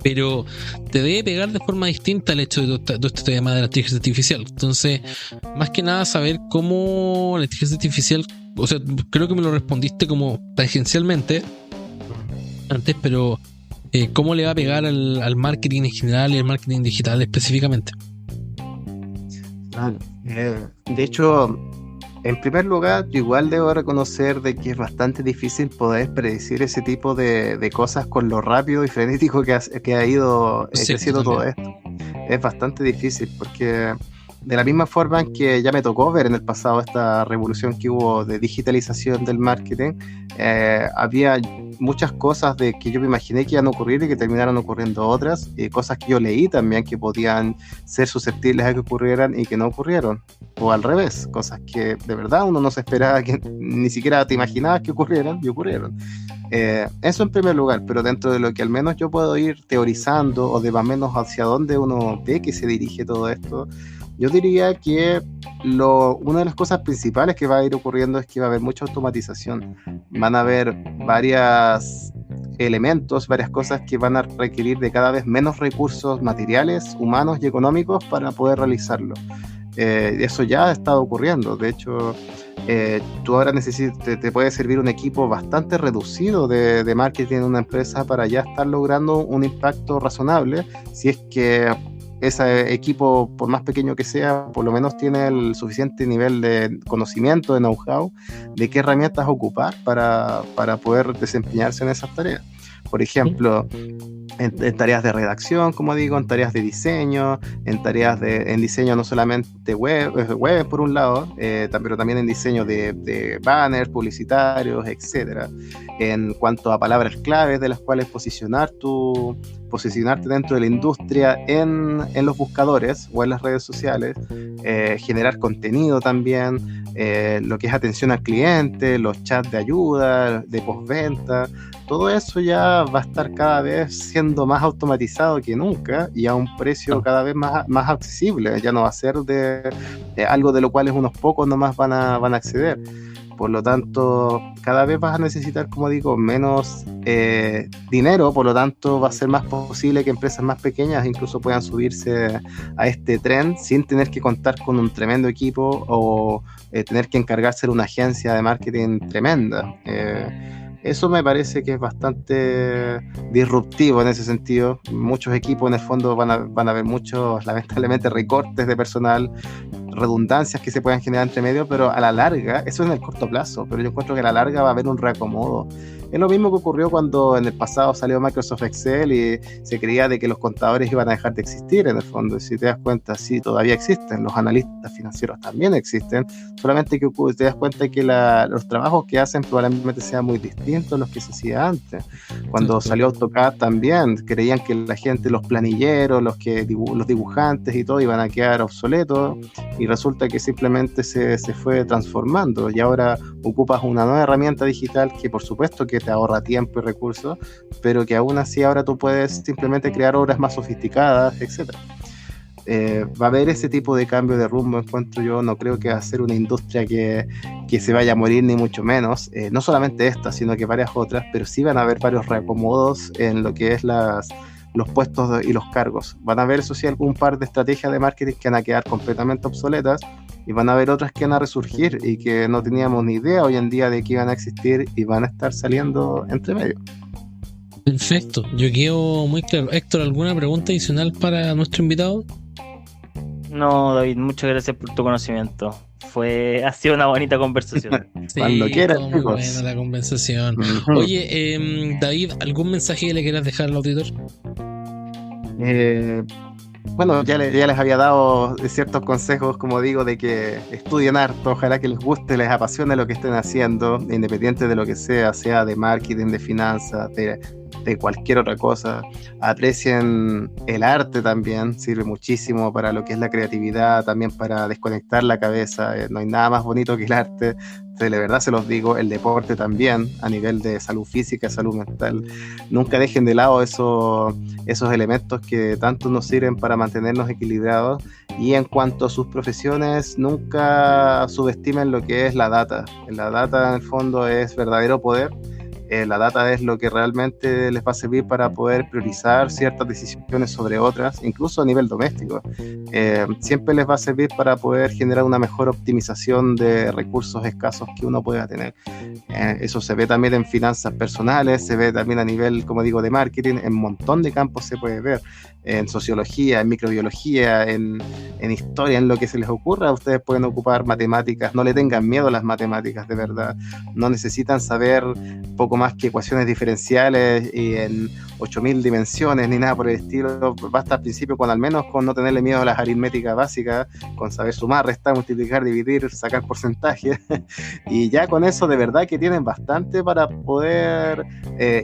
pero te debe pegar de forma distinta el hecho de todo este tema de la inteligencia artificial. Entonces, más que nada saber cómo la inteligencia artificial, o sea, creo que me lo respondiste como tangencialmente antes, pero cómo le va a pegar al marketing en general y al marketing digital específicamente. Claro. De hecho, en primer lugar, yo igual debo reconocer de que es bastante difícil poder predecir ese tipo de cosas con lo rápido y frenético que ha ido creciendo todo esto. Es bastante difícil porque de la misma forma en que ya me tocó ver en el pasado esta revolución que hubo de digitalización del marketing, había muchas cosas de que yo me imaginé que iban a ocurrir y que terminaron ocurriendo otras, y cosas que yo leí también que podían ser susceptibles a que ocurrieran y que no ocurrieron, o al revés, cosas que de verdad uno no se esperaba, que ni siquiera te imaginabas que ocurrieran y ocurrieron. Eso en primer lugar, pero dentro de lo que al menos yo puedo ir teorizando o de más o menos hacia dónde uno ve que se dirige todo esto, yo diría que una de las cosas principales que va a ir ocurriendo es que va a haber mucha automatización. Van a haber varios elementos, varias cosas que van a requerir de cada vez menos recursos materiales, humanos y económicos para poder realizarlo. Eso ya ha estado ocurriendo. De hecho, tú ahora te puede servir un equipo bastante reducido de marketing en una empresa para ya estar logrando un impacto razonable, si es que ese equipo, por más pequeño que sea, por lo menos tiene el suficiente nivel de conocimiento, de know-how, de qué herramientas ocupar para poder desempeñarse en esas tareas. Por ejemplo, en tareas de redacción, como digo, en tareas de diseño, en diseño no solamente web por un lado, pero también en diseño de banners publicitarios, etcétera. En cuanto a palabras claves de las cuales posicionarte dentro de la industria en los buscadores o en las redes sociales, generar contenido también, lo que es atención al cliente, los chats de ayuda, de postventa. Todo eso ya va a estar cada vez siendo más automatizado que nunca y a un precio cada vez más accesible. Ya no va a ser de algo de lo cual unos pocos nomás van a acceder. Por lo tanto, cada vez vas a necesitar, como digo, menos dinero. Por lo tanto, va a ser más posible que empresas más pequeñas incluso puedan subirse a este tren sin tener que contar con un tremendo equipo o tener que encargarse de una agencia de marketing tremenda. Eso me parece que es bastante disruptivo en ese sentido. Muchos equipos en el fondo van a ver muchos, lamentablemente, recortes de personal, redundancias que se puedan generar entre medio, pero a la larga, eso es en el corto plazo, pero yo encuentro que a la larga va a haber un reacomodo. Es lo mismo que ocurrió cuando en el pasado salió Microsoft Excel y se creía de que los contadores iban a dejar de existir en el fondo. Y si te das cuenta, sí, todavía existen, los analistas financieros también existen, solamente que te das cuenta que los trabajos que hacen probablemente sean muy distintos a los que se hacía antes. Cuando salió AutoCAD también creían que la gente, los planilleros, los dibujantes y todo iban a quedar obsoletos y resulta que simplemente se fue transformando y ahora ocupas una nueva herramienta digital que por supuesto que te ahorra tiempo y recursos, pero que aún así ahora tú puedes simplemente crear obras más sofisticadas, etc. Va a haber ese tipo de cambio de rumbo, encuentro yo. No creo que va a ser una industria que se vaya a morir, ni mucho menos, no solamente esta, sino que varias otras, pero sí van a haber varios reacomodos en lo que es los puestos y los cargos. Van a haber, eso sí, algún par de estrategias de marketing que van a quedar completamente obsoletas y van a haber otras que van a resurgir y que no teníamos ni idea hoy en día de que iban a existir y van a estar saliendo entre medio. Perfecto, yo quedo muy claro. Héctor, ¿alguna pregunta adicional para nuestro invitado? No, David, muchas gracias por tu conocimiento. Ha sido una bonita conversación. Sí, cuando quieras, muy buena la conversación. Oye, David, ¿algún mensaje que le quieras dejar al auditor? Bueno, ya les había dado ciertos consejos, como digo, de que estudien harto, ojalá que les guste, les apasione lo que estén haciendo, independiente de lo que sea de marketing, de finanzas, de cualquier otra cosa. Aprecien el arte también, sirve muchísimo para lo que es la creatividad, también para desconectar la cabeza. No hay nada más bonito que el arte. De verdad se los digo, el deporte también, a nivel de salud física, salud mental. Nunca dejen de lado esos elementos que tanto nos sirven para mantenernos equilibrados. Y en cuanto a sus profesiones, nunca subestimen lo que es la data. La data en el fondo es verdadero poder. La data es lo que realmente les va a servir para poder priorizar ciertas decisiones sobre otras, incluso a nivel doméstico. Siempre les va a servir para poder generar una mejor optimización de recursos escasos que uno pueda tener. Eso se ve también en finanzas personales, se ve también a nivel, como digo, de marketing, en un montón de campos se puede ver, en sociología, en microbiología, en historia, en lo que se les ocurra. Ustedes pueden ocupar matemáticas, no le tengan miedo a las matemáticas, de verdad. No necesitan saber poco más que ecuaciones diferenciales y en 8000 dimensiones ni nada por el estilo. Basta al principio con al menos con no tenerle miedo a las aritméticas básicas, con saber sumar, restar, multiplicar, dividir, sacar porcentajes y ya con eso de verdad que tienen bastante para poder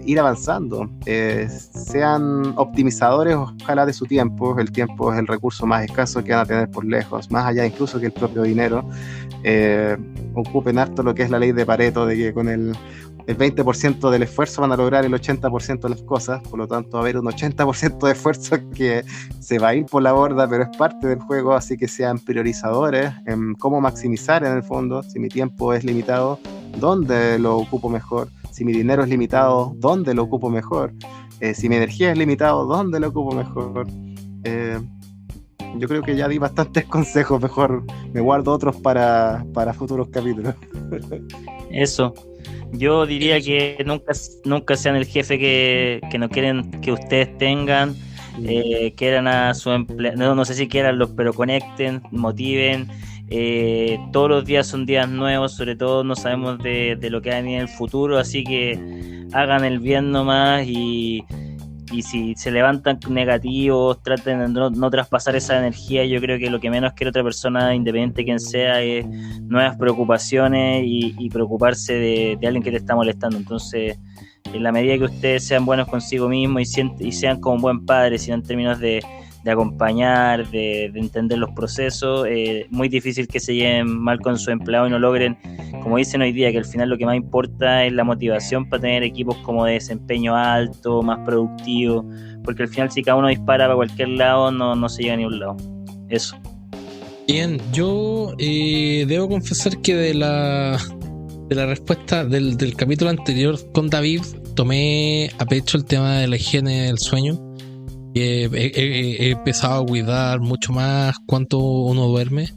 ir avanzando. Sean optimizadores ojalá de su tiempo. El tiempo es el recurso más escaso que van a tener por lejos, más allá incluso que el propio dinero. Ocupen harto lo que es la ley de Pareto, de que con el 20% del esfuerzo van a lograr el 80% de las cosas. Por lo tanto va a haber un 80% de esfuerzo que se va a ir por la borda, pero es parte del juego, así que sean priorizadores en cómo maximizar en el fondo. Si mi tiempo es limitado, ¿dónde lo ocupo mejor? Si mi dinero es limitado, ¿dónde lo ocupo mejor? Si mi energía es limitado, ¿dónde lo ocupo mejor? Yo creo que ya di bastantes consejos, mejor me guardo otros para futuros capítulos. Eso. Yo diría que nunca sean el jefe que no quieren que ustedes tengan. Quieran a su empleado, no sé si quieranlos, pero conecten, motiven. Todos los días son días nuevos, sobre todo no sabemos de lo que va a venir en el futuro, así que hagan el bien nomás y si se levantan negativos, traten de no traspasar esa energía. Yo creo que lo que menos quiere otra persona, independiente de quien sea, es nuevas preocupaciones y preocuparse de alguien que te está molestando. Entonces, en la medida que ustedes sean buenos consigo mismos y sean como un buen padre, sino en términos de acompañar, de entender los procesos, muy difícil que se lleven mal con su empleado y no logren, como dicen hoy día, que al final lo que más importa es la motivación para tener equipos como de desempeño alto, más productivo, porque al final si cada uno dispara para cualquier lado no se llega a ningún lado. Eso. Bien, yo debo confesar que de la respuesta del capítulo anterior con David tomé a pecho el tema de la higiene del sueño. He empezado a cuidar mucho más cuánto uno duerme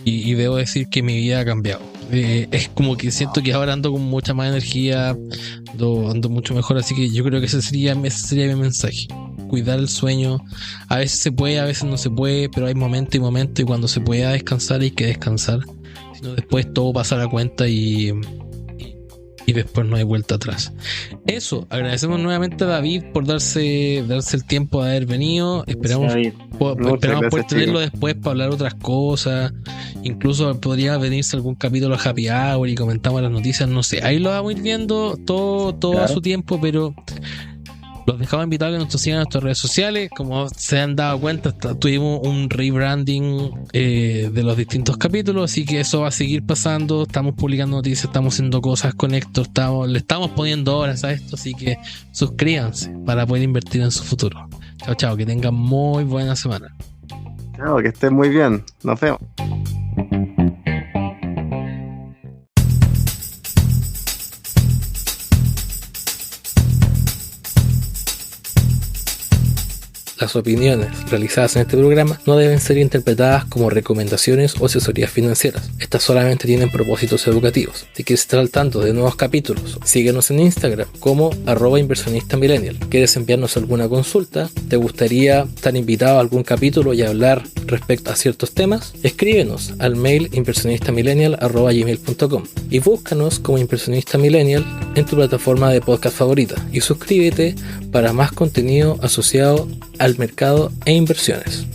y debo decir que mi vida ha cambiado. Es como que siento que ahora ando con mucha más energía, ando mucho mejor, así que yo creo que ese sería mi mensaje: cuidar el sueño. A veces se puede, a veces no se puede, pero hay momento y cuando se pueda descansar hay que descansar, si no después todo pasa a la cuenta y después no hay vuelta atrás. Eso, agradecemos nuevamente a David por darse el tiempo de haber venido. Esperamos poder tenerlo después para hablar otras cosas. Incluso podría venirse algún capítulo a Happy Hour y comentamos las noticias, no sé. Ahí lo vamos a ir viendo todo claro, a su tiempo, pero los dejamos invitados a que nos sigan en nuestras redes sociales. Como se han dado cuenta, tuvimos un rebranding de los distintos capítulos, así que eso va a seguir pasando. Estamos publicando noticias, estamos haciendo cosas con Héctor, le estamos poniendo horas a esto, así que suscríbanse para poder invertir en su futuro. Chao, que tengan muy buena semana. Chao, que estén muy bien. Nos vemos. Las opiniones realizadas en este programa no deben ser interpretadas como recomendaciones o asesorías financieras. Estas solamente tienen propósitos educativos. Si quieres estar al tanto de nuevos capítulos, síguenos en Instagram como @inversionistamillennial. ¿Quieres enviarnos alguna consulta? ¿Te gustaría estar invitado a algún capítulo y hablar respecto a ciertos temas? Escríbenos al mail inversionistamillennial@gmail.com y búscanos como Inversionista Millennial en tu plataforma de podcast favorita y suscríbete para más contenido asociado al mercado e inversiones.